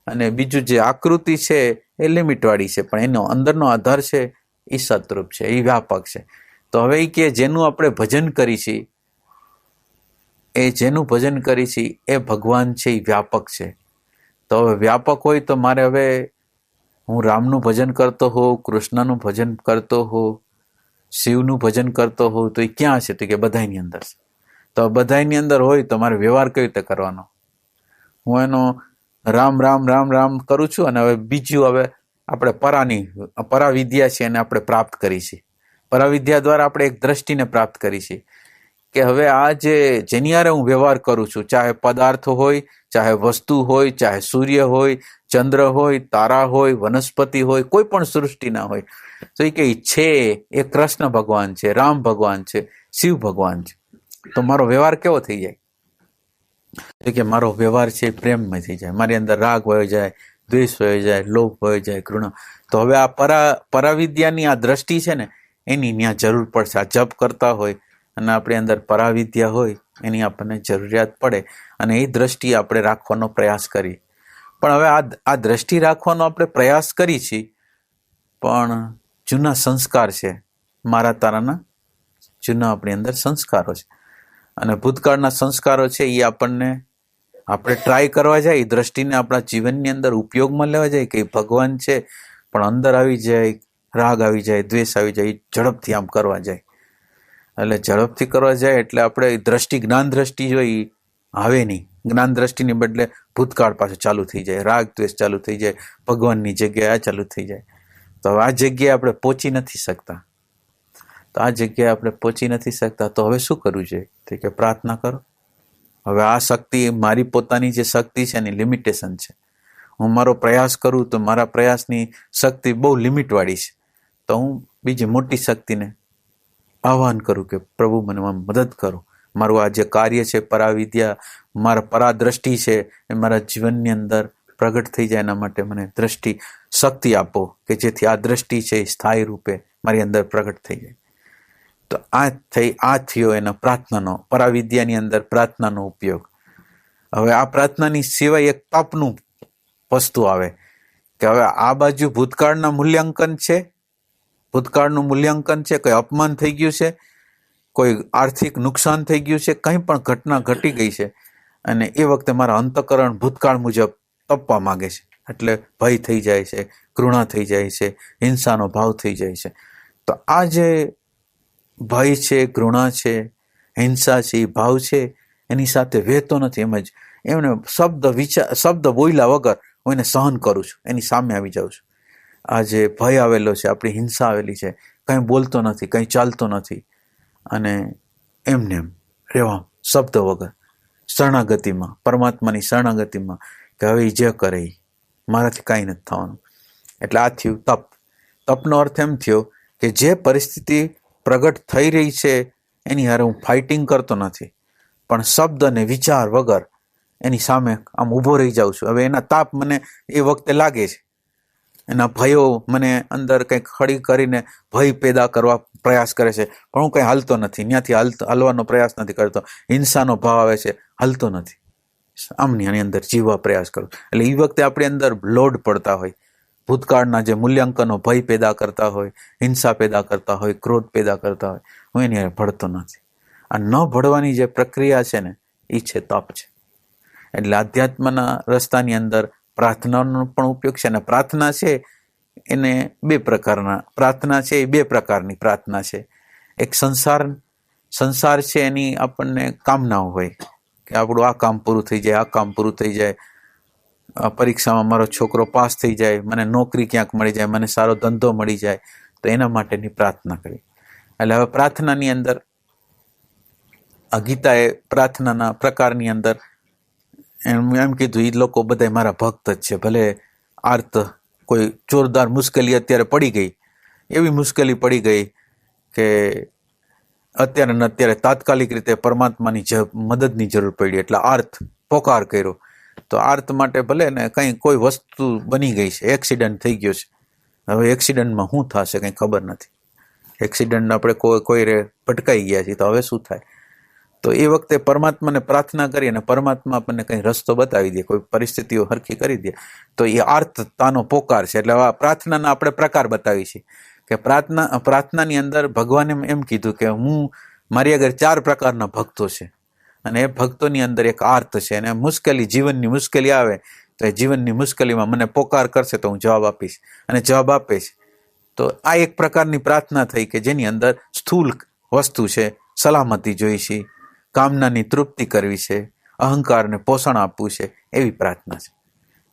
અને બીજું જે આકૃતિ છે એ લિમિટવાળી છે, પણ એનો અંદરનો આધાર છે એ સતરૂપ છે, એ વ્યાપક છે. તો હવે એ કે જેનું આપણે ભજન કરી છીએ, જેનું ભજન કરી છીએ એ ભગવાન છે, એ વ્યાપક છે. તો હવે વ્યાપક હોય તો મારે હવે હું રામનું ભજન કરતો હોઉં, કૃષ્ણનું ભજન કરતો હોઉં, શિવનું ભજન કરતો હોઉં, તો એ ક્યાં છે? તો કે બધાની અંદર છે. તો બધાની અંદર હોય તો મારે વ્યવહાર કેવી રીતે કરવાનો? હું એનો રામ રામ રામ રામ કરું છું, અને હવે બીજું હવે આપણે પરાવિદ્યા છે એને આપણે પ્રાપ્ત કરી છે. પરાવિદ્યા દ્વારા આપણે એક દ્રષ્ટિને પ્રાપ્ત કરી છે કે હવે આ જેની હારે હું વ્યવહાર કરું છું, ચાહે પદાર્થ હોય, ચાહે વસ્તુ હોય, ચાહે સૂર્ય હોય, ચંદ્ર હોય, તારા હોય, વનસ્પતિ હોય, કોઈ પણ સૃષ્ટિના હોય, તો એ કે છે એ કૃષ્ણ ભગવાન છે, રામ ભગવાન છે, શિવ ભગવાન છે. તો મારો વ્યવહાર કેવો થઈ જાય? કે મારો વ્યવહાર છે પ્રેમમય થઈ જાય, મારી અંદર રાગ વયો જાય, દ્વેષ વયો જાય, લોભ વયો જાય, ઘૃણા. તો હવે આ પરાવિદ્યાની આ દ્રષ્ટિ છે ને એની ત્યાં જરૂર પડશે. આ જપ કરતા હોય અને આપણી અંદર પરાવિદ્યા હોય એની આપણને જરૂરિયાત પડે, અને એ દ્રષ્ટિ આપણે રાખવાનો પ્રયાસ કરીએ. પણ હવે આ દ્રષ્ટિ રાખવાનો આપણે પ્રયાસ કરી છીએ, પણ જૂના સંસ્કાર છે, મારા તારાના જૂના આપણી અંદર સંસ્કારો છે, અને ભૂતકાળના સંસ્કારો છે એ આપણે ટ્રાય કરવા જાય, દ્રષ્ટિને આપણા જીવનની અંદર ઉપયોગમાં લેવા જાય કે ભગવાન છે, પણ અંદર આવી જાય, રાગ આવી જાય, દ્વેષ આવી જાય, ઝડપથી આમ કરવા જાય. એટલે ઝડપથી કરવા જાય એટલે આપણે દ્રષ્ટિ, જ્ઞાન દ્રષ્ટિ જોઈ આવે નહીં. જ્ઞાન દ્રષ્ટિની બદલે ભૂતકાળ પાછું ચાલુ થઈ જાય, રાગ દ્વેષ ચાલુ થઈ જાય, ભગવાનની જગ્યાએ આ ચાલુ થઈ જાય. તો હવે આ જગ્યાએ આપણે પહોંચી નથી શકતા. તો હવે શું કરવું જોઈએ? તો કે પ્રાર્થના કરો. હવે આ શક્તિ, મારી પોતાની જે શક્તિ છે એની લિમિટેશન છે. હું મારો પ્રયાસ કરું તો મારા પ્રયાસની શક્તિ બહુ લિમિટવાળી છે. તો હું બીજી મોટી શક્તિને આહ્વાન કરું કે પ્રભુ મને મદદ કરો. મારું આ જે કાર્ય છે, પરાવિદ્યા, મારા પરાદ્રષ્ટિ છે, એ મારા જીવનની અંદર પ્રગટ થઈ જાય. એના માટે મને દ્રષ્ટિ શક્તિ આપો કે જેથી આ દ્રષ્ટિ છે એ સ્થાયી રૂપે મારી અંદર પ્રગટ થઈ જાય. તો આ થયો એનો પ્રાર્થનાનો, પરાવિદ્યાની અંદર પ્રાર્થનાનો ઉપયોગ. હવે આ પ્રાર્થનાની સિવાય એક તપનું વસ્તુ આવે કે હવે આ બાજુ ભૂતકાળનું મૂલ્યાંકન છે, કોઈ અપમાન થઈ ગયું છે, કોઈ આર્થિક નુકસાન થઈ ગયું છે, કંઈ પણ ઘટના ઘટી ગઈ છે, અને એ વખતે મારા અંતઃકરણ ભૂતકાળ મુજબ તપવા માંગે છે. એટલે ભય થઈ જાય છે, ઘૃણા થઈ જાય છે, હિંસાનો ભાવ થઈ જાય છે. તો આ જે ભય છે, ઘૃણા છે, હિંસા છે, એ ભાવ છે, એની સાથે વહેતો નથી. એમ જ એમને શબ્દ બોલ્યા વગર હું એને સહન કરું છું, એની સામે આવી જાઉં છું. આ જે ભય આવેલો છે, આપણી હિંસા આવેલી છે, કંઈ બોલતો નથી, કંઈ ચાલતો નથી, અને એમને એમ રહેવા શબ્દ વગર શરણાગતિમાં, પરમાત્માની શરણાગતિમાં કે હવે જે કરે મારાથી કાંઈ નથી થવાનું. એટલે આ થયું તપ. તપનો અર્થ એમ થયો કે જે પરિસ્થિતિ પ્રગટ થઈ રહી છે એની હારે હું ફાઇટિંગ કરતો નથી, પણ શબ્દ અને વિચાર વગર એની સામે આમ ઊભો રહી જાઉં છું. હવે એના તાપ મને એ વખતે લાગે છે, એના ભયો મને અંદર કંઈક ખડી કરીને ભય પેદા કરવા પ્રયાસ કરે છે, પણ હું કંઈ હાલતો નથી, ત્યાંથી હાલવાનો પ્રયાસ નથી કરતો. હિંસાનો ભાવ આવે છે, હાલતો નથી, આમની અંદર જીવવા પ્રયાસ કરું. એટલે એ વખતે આપણી અંદર લોડ પડતા હોય, ભૂતકાળના જે મૂલ્યાંકનો ભય પેદા કરતા હોય, હિંસા પેદા કરતા હોય, ક્રોધ પેદા કરતા હોય, હું એની હારે ભળતો નથી. આ ન ભળવાની જે પ્રક્રિયા છે ને, એ છે તપ છે. એટલે આધ્યાત્મના રસ્તાની અંદર પ્રાર્થનાનો પણ ઉપયોગ છે. અને પ્રાર્થના છે એને બે પ્રકારની પ્રાર્થના છે. એક સંસાર છે, એની આપણને કામનાઓ હોય કે આપણું આ કામ પૂરું થઈ જાય, આ કામ પૂરું થઈ જાય, પરીક્ષામાં મારો છોકરો પાસ થઈ જાય, મને નોકરી ક્યાંક મળી જાય, મને સારો ધંધો મળી જાય, તો એના માટેની પ્રાર્થના કરી. એટલે હવે પ્રાર્થનાની અંદર આ ગીતાએ પ્રાર્થનાના પ્રકારની અંદર એમ કીધું, એ લોકો બધા મારા ભક્ત જ છે. ભલે કોઈ જોરદાર મુશ્કેલી અત્યારે પડી ગઈ, એવી મુશ્કેલી પડી ગઈ કે અત્યારે તાત્કાલિક રીતે પરમાત્માની મદદની જરૂર પડી, એટલે પોકાર કર્યો. તો માટે ભલે ને કોઈ વસ્તુ બની ગઈ છે, એક્સિડન્ટ થઈ ગયો છે. હવે એક્સિડન્ટમાં શું થશે કંઈ ખબર નથી. એક્સિડન્ટ આપણે કોઈ ભટકાઈ ગયા છીએ, તો હવે શું થાય? તો એ વખતે પરમાત્માને પ્રાર્થના કરી અને પરમાત્મા આપણને કંઈ રસ્તો બતાવી દે, કોઈ પરિસ્થિતિઓ હરખી કરી દે, તો એ આર્તતાનો પોકાર છે. એટલે આ પ્રાર્થનાના આપણે પ્રકાર બતાવી છે કે પ્રાર્થનાની અંદર ભગવાને એમ કીધું કે મારી આગળ 4 પ્રકારના ભક્તો છે, અને એ ભક્તોની અંદર એક આર્ત છે. અને જીવનની મુશ્કેલી આવે તો એ જીવનની મુશ્કેલીમાં મને પોકાર કરશે તો હું જવાબ આપીશ, અને જવાબ આપે છે. તો આ એક પ્રકારની પ્રાર્થના થઈ કે જેની અંદર સ્થૂલ વસ્તુ છે, સલામતી જોઈ છે, કામનાની તૃપ્તિ કરવી છે, અહંકારને પોષણ આપવું છે, એવી પ્રાર્થના છે.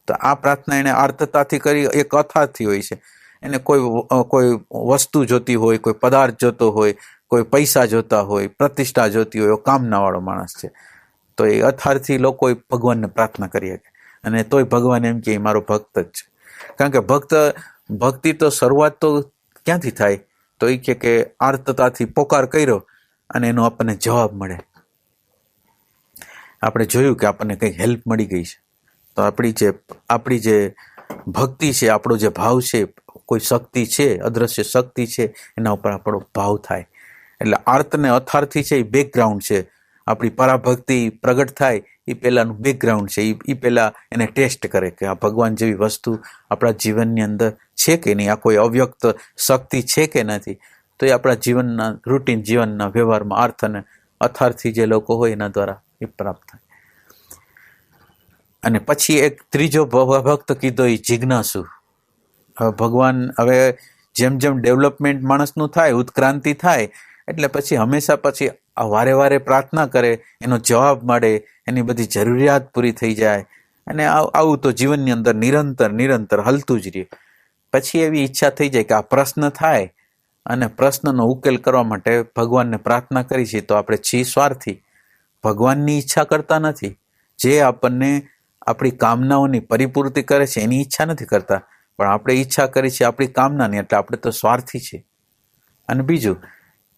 તો આ પ્રાર્થના એને આર્તતાથી કરી, એક અથાથી હોય છે. એને કોઈ વસ્તુ જોતી હોય, કોઈ પદાર્થ જોતો હોય, કોઈ પૈસા જોતા હોય, પ્રતિષ્ઠા જોતી હોય, કામનાવાળો માણસ છે. તો એ અથાર્થી લોકો ભગવાનને પ્રાર્થના કરી શકે, અને તોય ભગવાન એમ કે મારો ભક્ત જ છે. કારણ કે ભક્તિ તો શરૂઆત તો ક્યાંથી થાય? તો એ કે આર્તતાથી પોકાર કર્યો અને એનો આપણને જવાબ મળે. આપણે જોયું કે આપણને કંઈક હેલ્પ મળી ગઈ છે. તો આપણી જે ભક્તિ છે, આપણો જે ભાવ છે, કોઈ શક્તિ છે, અદ્રશ્ય શક્તિ છે, એના ઉપર આપણો ભાવ થાય. એટલે આર્ત ને અથાર્થી છે એ બેકગ્રાઉન્ડ છે. આપણી પરાભક્તિ પ્રગટ થાય એ પહેલાંનું બેકગ્રાઉન્ડ છે. એ પહેલાં એને ટેસ્ટ કરે કે આ ભગવાન જેવી વસ્તુ આપણા જીવનની અંદર છે કે નહીં, આ કોઈ અવ્યક્ત શક્તિ છે કે નથી. તો એ આપણા જીવનના રૂટીન જીવનના વ્યવહારમાં આર્થ અને અથાર્થી જે લોકો હોય એના દ્વારા એ પ્રાપ્ત થાય. અને પછી એક ત્રીજો ભક્ત કીધો એ જિજ્ઞાસુ. હવે જેમ જેમ ડેવલપમેન્ટ માણસનું થાય, ઉત્ક્રાંતિ થાય, એટલે પછી હંમેશા પછી વારે વારે પ્રાર્થના કરે, એનો જવાબ મળે, એની બધી જરૂરિયાત પૂરી થઈ જાય, અને આવું તો જીવનની અંદર નિરંતર હલતું જ રહે. પછી એવી ઈચ્છા થઈ જાય કે આ પ્રશ્ન થાય, અને પ્રશ્નનો ઉકેલ કરવા માટે ભગવાનને પ્રાર્થના કરી છે, તો આપણે છીએ સ્વાર્થી, ભગવાનની ઈચ્છા કરતા નથી. જે આપણને આપણી કામનાઓની પરિપૂર્તિ કરે છે એની ઈચ્છા નથી કરતા, પણ આપણે ઈચ્છા કરી છે આપણી કામનાની, એટલે આપણે તો સ્વાર્થી છે. અને બીજું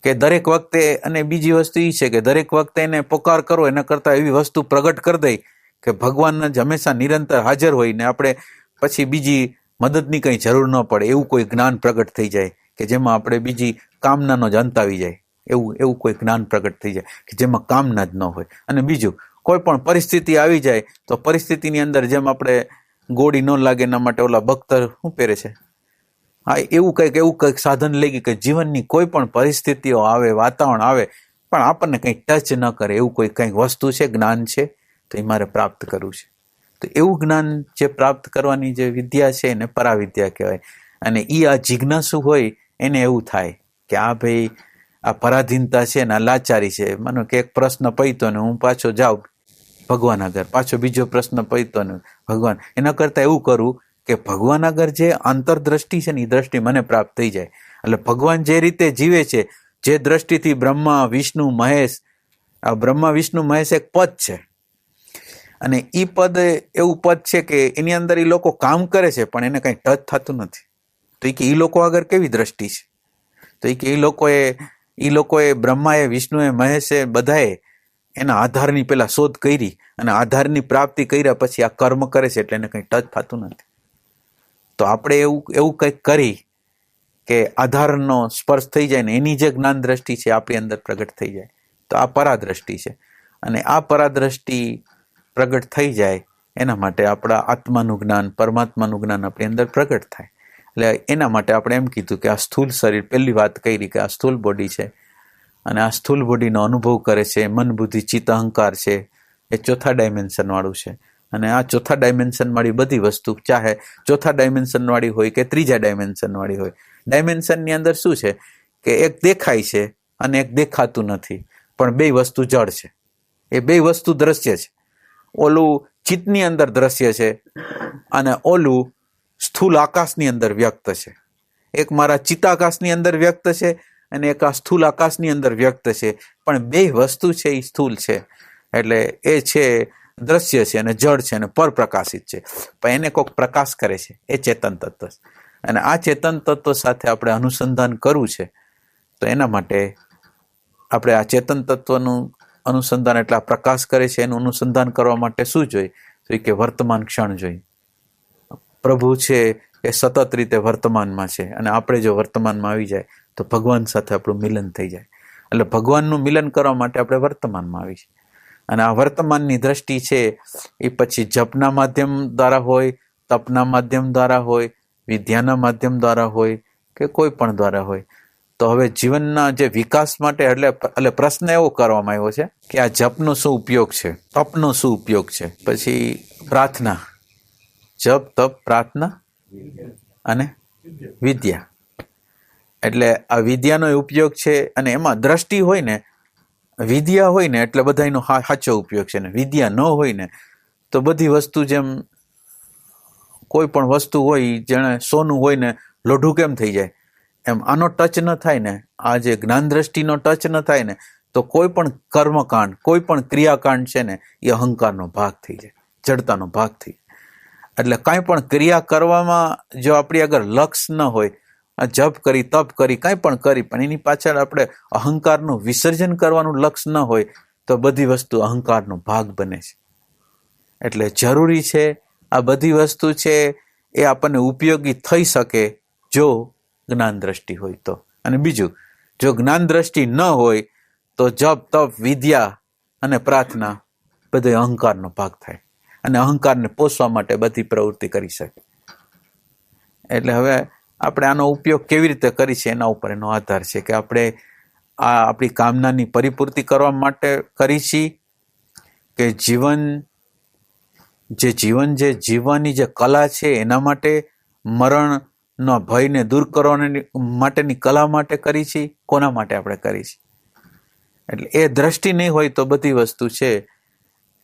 કે દરેક વખતે, અને બીજી વસ્તુ એ છે કે દરેક વખતે એને પોકાર કરો એના કરતાં એવી વસ્તુ પ્રગટ કરી દઈ કે ભગવાન જ હંમેશા નિરંતર હાજર હોય ને આપણે પછી બીજી મદદની કંઈ જરૂર ન પડે, એવું કોઈ જ્ઞાન પ્રગટ થઈ જાય કે જેમાં આપણે બીજી કામનાનો જ અંત આવી જાય, એવું કોઈ જ્ઞાન પ્રગટ થઈ જાય કે જેમાં કામના જ ન હોય. અને બીજું, કોઈ પણ પરિસ્થિતિ આવી જાય તો પરિસ્થિતિની અંદર જેમ આપણે ગોળી ન લાગે એના માટે ઓલા બખ્તર શું પહેરે છે, હા, એવું કંઈક સાધન લઈ ગયું કે જીવનની કોઈ પણ પરિસ્થિતિઓ આવે, વાતાવરણ આવે, પણ આપણને કંઈ ટચ ન કરે એવું કંઈક વસ્તુ છે, જ્ઞાન છે, તો એ મારે પ્રાપ્ત કરવું છે. તો એવું જ્ઞાન જે પ્રાપ્ત કરવાની જે વિદ્યા છે એને પરાવિદ્યા કહેવાય. અને એ આ જિજ્ઞાસુ હોય એને એવું થાય કે આ ભાઈ આ પરાધીનતા છે ને આ લાચારી છે. માનો કે એક પ્રશ્ન પૈતો ને હું પાછો જાઉં ભગવાન આગળ, પાછો બીજો પ્રશ્ન પૈતો ને ભગવાન, એના કરતાં એવું કરું કે ભગવાન આગળ જે આંતરદ્રષ્ટિ છે ને એ દ્રષ્ટિ મને પ્રાપ્ત થઈ જાય. એટલે ભગવાન જે રીતે જીવે છે, જે દ્રષ્ટિથી બ્રહ્મા વિષ્ણુ મહેશ, આ બ્રહ્મા વિષ્ણુ મહેશ એક પદ છે, અને એ પદ એવું પદ છે કે એની અંદર એ લોકો કામ કરે છે પણ એને કંઈ ટચ થતું નથી. તો એ કે એ લોકો આગળ કેવી દ્રષ્ટિ છે? તો એ કે એ લોકોએ બ્રહ્માએ, વિષ્ણુએ, મહેશે બધાએ એના આધારની પેલા શોધ કરી, અને આધારની પ્રાપ્તિ કર્યા પછી આ કર્મ કરે છે, એટલે એને કંઈ ટચ થતું નથી. તો આપણે એવું કંઈક કરી કે આધારનો સ્પર્શ થઈ જાય ને એની જે જ્ઞાન દ્રષ્ટિ છે આપણી અંદર પ્રગટ થઈ જાય, તો આ પરાદ્રષ્ટિ છે. અને આ પરાદ્રષ્ટિ પ્રગટ થઈ જાય એના માટે આપણા આત્માનું જ્ઞાન, પરમાત્માનું જ્ઞાન આપણી અંદર પ્રગટ થાય. એટલે એના માટે આપણે એમ કીધું કે આ સ્થૂલ શરીર, પહેલી વાત કરી કે આ સ્થૂલ બોડી છે, અને આ સ્થૂલ બોડીનો અનુભવ કરે છે, મન, બુદ્ધિ, ચિત્ત, અહંકાર છે, એ ચોથા ડાયમેન્શન વાળું છે. અને આ ચોથા ડાયમેન્શન વાળી બધી વસ્તુ, ચાહે ચોથા ડાયમેન્શન વાળી હોય કે ત્રીજા ડાયમેન્શન વાળી હોય, ડાયમેન્શનની અંદર શું છે કે એક દેખાય છે અને એક દેખાતું નથી, પણ બે વસ્તુ જળ છે, એ બે વસ્તુ દ્રશ્ય છે. ઓલું ચિત્તની અંદર દ્રશ્ય છે અને ઓલું સ્થૂલ આકાશની અંદર વ્યક્ત છે. એક મારા ચિત્તાકાશની અંદર વ્યક્ત છે અને એક આ સ્થૂલ આકાશની અંદર વ્યક્ત છે, પણ બે વસ્તુ છે એ સ્થૂલ છે, એટલે એ છે દ્રશ્ય છે અને જળ છે અને પરપ્રકાશિત છે, પણ એને કોઈક પ્રકાશ કરે છે, એ ચેતન તત્વ. અને આ ચેતન તત્વ સાથે આપણે અનુસંધાન કરવું છે, તો એના માટે આપણે આ ચેતન તત્વનું અનુસંધાન, એટલે આ પ્રકાશ કરે છે એનું અનુસંધાન કરવા માટે શું જોઈએ? તો કે વર્તમાન ક્ષણ જોઈએ. પ્રભુ છે એ સતત રીતે વર્તમાનમાં છે, અને આપણે જો વર્તમાનમાં આવી જાય તો ભગવાન સાથે આપણું મિલન થઈ જાય. એટલે ભગવાનનું મિલન કરવા માટે આપણે વર્તમાનમાં આવી છે. અને આ વર્તમાનની દ્રષ્ટિ છે એ પછી જપના માધ્યમ દ્વારા હોય, તપના માધ્યમ દ્વારા હોય, વિદ્યાના માધ્યમ દ્વારા હોય કે કોઈ પણ દ્વારા હોય. તો હવે જીવનના જે વિકાસ માટે એટલે પ્રશ્ન એવો કરવામાં આવ્યો છે કે આ જપનો શું ઉપયોગ છે, તપનો શું ઉપયોગ છે, પછી પ્રાર્થના, જપ, તપ, પ્રાર્થના અને વિદ્યા. એટલે આ વિદ્યાનો ઉપયોગ છે, અને એમાં દ્રષ્ટિ હોય ને, વિદ્યા હોય ને એટલે બધાનો સાચો ઉપયોગ છે, ને વિદ્યા ન હોય ને તો બધી વસ્તુ, જેમ કોઈ પણ વસ્તુ હોય જેને સોનું હોય ને લોઢું કેમ થઈ જાય, એમ આનો ટચ ન થાય ને, આ જે જ્ઞાન દ્રષ્ટિનો ટચ ન થાય ને, તો કોઈ પણ કર્મકાંડ, કોઈ પણ ક્રિયાકાંડ છે ને એ અહંકારનો ભાગ થઈ જાય, જડતાનો ભાગ થઈ જાય. એટલે કાંઈ પણ ક્રિયા કરવામાં જો આપણી આગળ લક્ષ્ય ન હોય, જપ કરી, તપ કરી, કાંઈ પણ કરી, પણ એની પાછળ આપણે અહંકારનું વિસર્જન કરવાનું લક્ષ્ય ન હોય, તો બધી વસ્તુ અહંકારનો ભાગ બને છે. એટલે જરૂરી છે આ બધી વસ્તુ છે એ આપણને ઉપયોગી થઈ શકે જો જ્ઞાન દ્રષ્ટિ હોય તો. અને બીજું, જો જ્ઞાન દ્રષ્ટિ ન હોય તો જપ, તપ, વિદ્યા અને પ્રાર્થના બધો અહંકારનો ભાગ થાય, અને અહંકારને પોષવા માટે બધી પ્રવૃત્તિ કરી શકે. એટલે હવે આપણે આનો ઉપયોગ કેવી રીતે કરી છે એના ઉપર એનો આધાર છે કે આપણે આ આપણી કામનાની પરિપૂર્તિ કરવા માટે કરી છીએ, કે જીવન જે જીવવાની જે કલા છે એના માટે, મરણનો ભયને દૂર કરવાની માટેની કલા માટે કરી છીએ, કોના માટે આપણે કરી છીએ. એટલે એ દ્રષ્ટિ નહીં હોય તો બધી વસ્તુ છે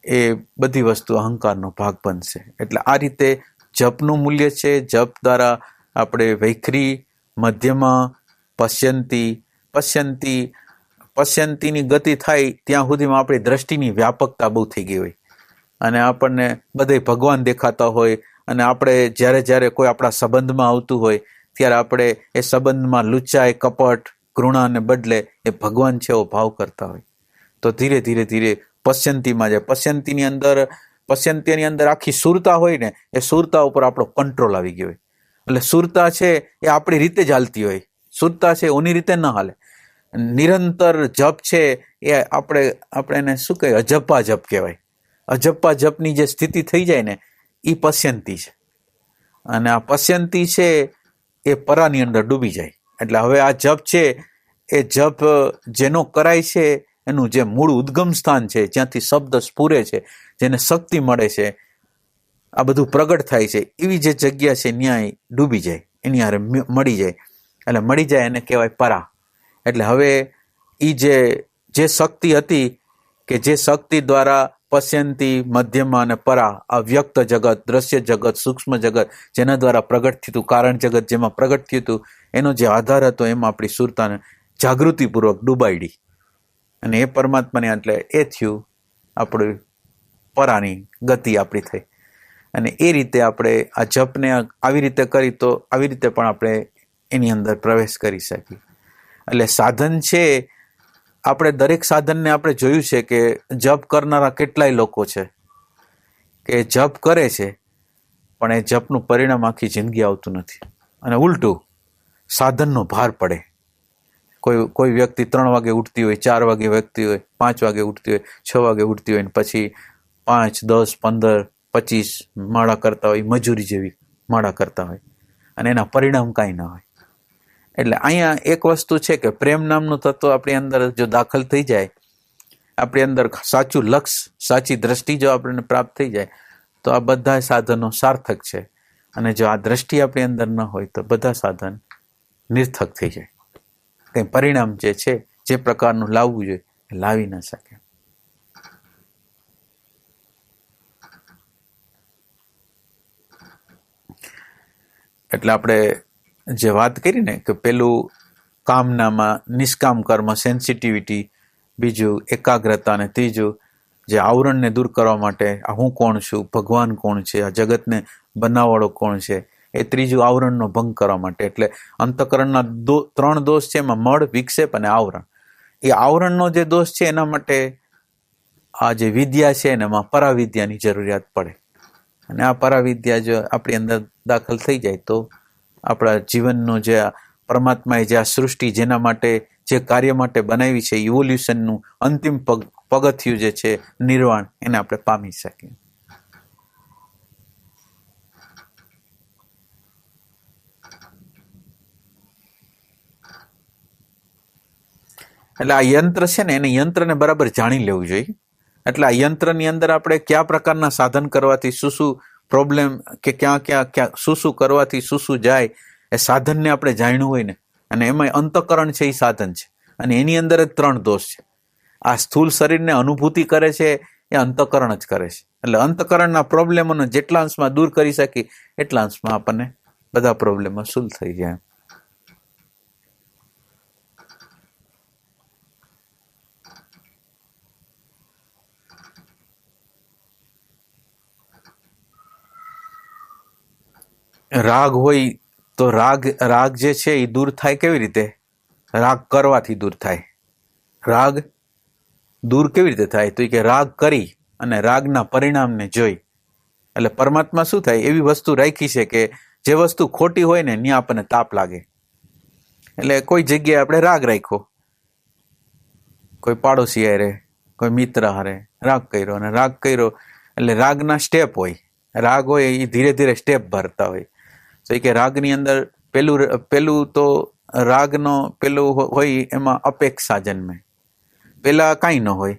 એ બધી વસ્તુ અહંકારનો ભાગ બનશે. એટલે આ રીતે જપનું મૂલ્ય છે. જપ દ્વારા આપણે વૈખરી, મધ્યમાં, પશ્યંતીની ગતિ થાય ત્યાં સુધીમાં આપણી દ્રષ્ટિની વ્યાપકતા બહુ થઈ ગઈ હોય અને આપણને બધે ભગવાન દેખાતા હોય અને આપણે જ્યારે કોઈ આપણા સંબંધમાં આવતું હોય ત્યારે આપણે એ સંબંધમાં લુચ્ચાઈ, કપટ, ઘૃણાને બદલે એ ભગવાન છે એવો ભાવ કરતા હોય. તો ધીરે ધીરે પશ્યંતીમાં જાય. પશ્યંતીની અંદર આખી સુરતા હોય ને, એ સુરતા ઉપર આપણો કંટ્રોલ આવી ગયો હોય. એટલે સુરતા છે એ આપણી રીતે જ હાલતી હોય, સુરતા છે ઓની રીતે ન હાલે. નિરંતર જપ છે એ આપણે એને શું કહેવાય, અજપ્પા જપ કહેવાય. અજપ્પા જપની જે સ્થિતિ થઈ જાય ને એ પશ્યંતી છે. અને આ પશ્યંતી છે એ પરાની અંદર ડૂબી જાય. એટલે હવે આ જપ છે એ જપ જેનો કરાય છે એનું જે મૂળ ઉદ્ગમ સ્થાન છે, જ્યાંથી શબ્દ સ્ફુરે છે, જેને શક્તિ મળે છે, આ બધું પ્રગટ થાય છે, એવી જે જગ્યા છે ન્યાય ડૂબી જાય, એની હારે મળી જાય. એટલે મળી જાય એને કહેવાય પરા. એટલે હવે એ જે શક્તિ હતી કે જે શક્તિ દ્વારા પશ્યંતી, મધ્યમાં અને પરા, આ વ્યક્ત જગત, દ્રશ્ય જગત, સૂક્ષ્મ જગત જેના દ્વારા પ્રગટ થયું હતું, કારણ જગત જેમાં પ્રગટ થયું હતું, એનો જે આધાર હતો એમાં આપણી સુરતાને જાગૃતિપૂર્વક ડૂબાડી અને એ પરમાત્માને એટલે એ થયું આપણી પરાની ગતિ આપણી થઈ. અને એ રીતે આપણે આ જપને આવી રીતે કરી તો આવી રીતે પણ આપણે એની અંદર પ્રવેશ કરી શકીએ. એટલે સાધન છે, આપણે દરેક સાધનને આપણે જોયું છે કે જપ કરનારા કેટલાય લોકો છે કે જપ કરે છે પણ એ જપનું પરિણામ આખી જિંદગી આવતું નથી. અને ઉલટું સાધનનો ભાર પડે. કોઈ વ્યક્તિ 3 વાગે ઉઠતી હોય, 4 વાગે ઉઠતી હોય, 5 વાગે ઉઠતી હોય, 6 વાગે ઉઠતી હોય, ને પછી 5, 10, 15, 25 માળા કરતા હોય, મજૂરી જેવી માળા કરતા હોય અને એના પરિણામ કાંઈ ના હોય. એટલે અહીંયા એક વસ્તુ છે કે પ્રેમ નામનું તત્વ આપણી અંદર જો દાખલ થઈ જાય, આપણી અંદર સાચું લક્ષ્ય, સાચી દ્રષ્ટિ જો આપણને પ્રાપ્ત થઈ જાય તો આ બધા સાધનો સાર્થક છે. અને જો આ દ્રષ્ટિ આપણી અંદર ન હોય તો બધા સાધન નિર્થક થઈ જાય. કંઈ પરિણામ જે છે, જે પ્રકારનું લાવવું જોઈએ એ લાવી ન શકે. એટલે આપણે જે વાત કરી ને કે પેલું કામનામાં નિષ્કામ કર્મ, સેન્સિટિવિટી, બીજું એકાગ્રતા, અને ત્રીજું જે આવરણને દૂર કરવા માટે આ હું કોણ છું, ભગવાન કોણ છે, આ જગતને બનાવવાળો કોણ છે, એ ત્રીજું આવરણનો ભંગ કરવા માટે. એટલે અંતઃકરણના 3 દોષ છે, એમાં મળ, વિક્ષેપ અને આવરણ. એ આવરણનો જે દોષ છે એના માટે આ જે વિદ્યા છે એમાં પરાવિદ્યાની જરૂરિયાત પડે. અને આ પરાવિદ્યા જો આપણી અંદર દાખલ થઈ જાય તો આપણા જીવનનો જે પરમાત્માએ જે આ સૃષ્ટિ જેના માટે, જે કાર્ય માટે બનાવી છે, ઇવોલ્યુશનનું અંતિમ પગથિયું જે છે નિર્વાણ, એને આપણે પામી શકીએ. એટલે આ યંત્ર છે ને, એને યંત્રને બરાબર જાણી લેવું જોઈએ. એટલે આ યંત્રની અંદર આપણે કયા પ્રકારના સાધન કરવાથી શું પ્રોબ્લેમ, કે ક્યાં શું કરવાથી શું જાય, એ સાધનને આપણે જાણ્યું હોય ને, અને એમાં અંતઃકરણ છે એ સાધન છે, અને એની અંદર જ 3 દોષ છે. આ સ્થૂલ શરીરને અનુભૂતિ કરે છે એ અંતઃકરણ જ કરે છે. એટલે અંતઃકરણના પ્રોબ્લેમોને જેટલા અંશમાં દૂર કરી શકી એટલા અંશમાં આપણને બધા પ્રોબ્લેમો સોલ્વ થઈ જાય. રાગ હોય તો રાગ જે છે એ દૂર થાય કેવી રીતે? રાગ કરવાથી દૂર થાય. રાગ દૂર કેવી રીતે થાય? તો કે રાગ કરી અને રાગના પરિણામને જોઈ. એટલે પરમાત્મા શું થાય, એવી વસ્તુ રાખી છે કે જે વસ્તુ ખોટી હોય ને ત્યાં આપણને તાપ લાગે. એટલે કોઈ જગ્યાએ આપણે રાગ રાખ્યો, કોઈ પાડોશી હારે, કોઈ મિત્ર હારે રાગ કર્યો, અને રાગ કર્યો એટલે રાગના સ્ટેપ હોય. રાગ હોય એ ધીરે ધીરે સ્ટેપ ભરતા હોય. તો કે રાગની અંદર પેલું તો રાગનો પેલું હોય એમાં અપેક્ષા જન્મે. પેલા કાંઈ ન હોય,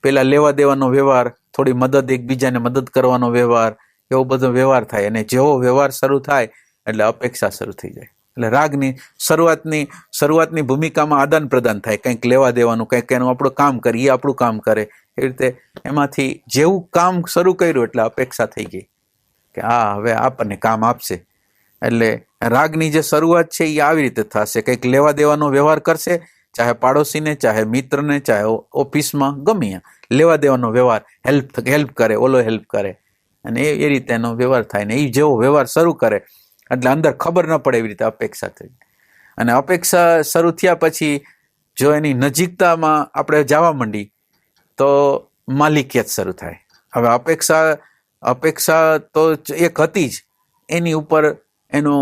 પેલા લેવા દેવાનો વ્યવહાર, થોડી મદદ, એકબીજાને મદદ કરવાનો વ્યવહાર, એવો બધો વ્યવહાર થાય. અને જેવો વ્યવહાર શરૂ થાય એટલે અપેક્ષા શરૂ થઈ જાય. એટલે રાગની શરૂઆતની ભૂમિકામાં આદાન પ્રદાન થાય, કંઈક લેવા દેવાનું, કંઈક એનું આપણું કામ કરીએ, એ આપણું કામ કરે, એ રીતે એમાંથી જેવું કામ શરૂ કર્યું એટલે અપેક્ષા થઈ ગઈ કે આ હવે આપણને કામ આપશે. એટલે રાગની જે શરૂઆત છે એ આવી રીતે થશે, કંઈક લેવા દેવાનો વ્યવહાર કરશે, ચાહે પાડોશીને, ચાહે મિત્રને, ચાહે ઓફિસમાં, ગમે લેવા દેવાનો વ્યવહાર, હેલ્પ કરે, ઓલો હેલ્પ કરે, અને એ રીતે એનો વ્યવહાર થાય. ને એ જેવો વ્યવહાર શરૂ કરે એટલે અંદર ખબર ન પડે એવી રીતે અપેક્ષા થઈ. અને અપેક્ષા શરૂ થયા પછી જો એની નજીકતામાં આપણે જવા માંડી તો માલિકિયત શરૂ થાય. હવે અપેક્ષા તો એક હતી જ, એની ઉપર એનો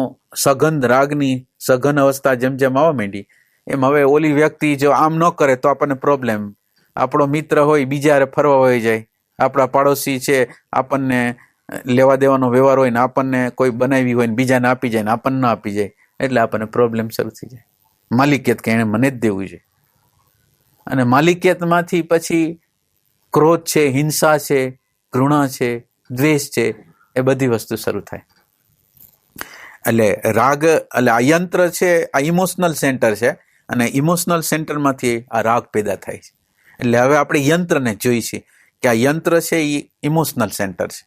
સઘન રાગની સઘન અવસ્થા જેમ જેમ આવવા માંડી એમ હવે ઓલી વ્યક્તિ જો આમ ન કરે તો આપણને પ્રોબ્લેમ. આપણો મિત્ર હોય બીજા ફરવા વહી જાય, આપણા પાડોશી છે આપણને લેવા દેવાનો વ્યવહાર હોય ને આપણને કોઈ બનાવી હોય ને બીજાને આપી જાય ને આપણને ન આપી જાય એટલે આપણને પ્રોબ્લેમ શરૂ થઈ જાય. માલિકિયત કે એને મને જ દેવું છે. અને માલિકિયતમાંથી પછી ક્રોધ છે, હિંસા છે, ઘૃણા છે, દ્વેષ છે, એ બધી વસ્તુ શરૂ થાય. એટલે રાગ એટલે આ યંત્ર છે, આ ઇમોશનલ સેન્ટર છે, અને ઇમોશનલ સેન્ટરમાંથી આ રાગ પેદા થાય છે. એટલે હવે આપણે યંત્રને જોઈ છીએ કે આ યંત્ર છે એ ઇમોશનલ સેન્ટર છે.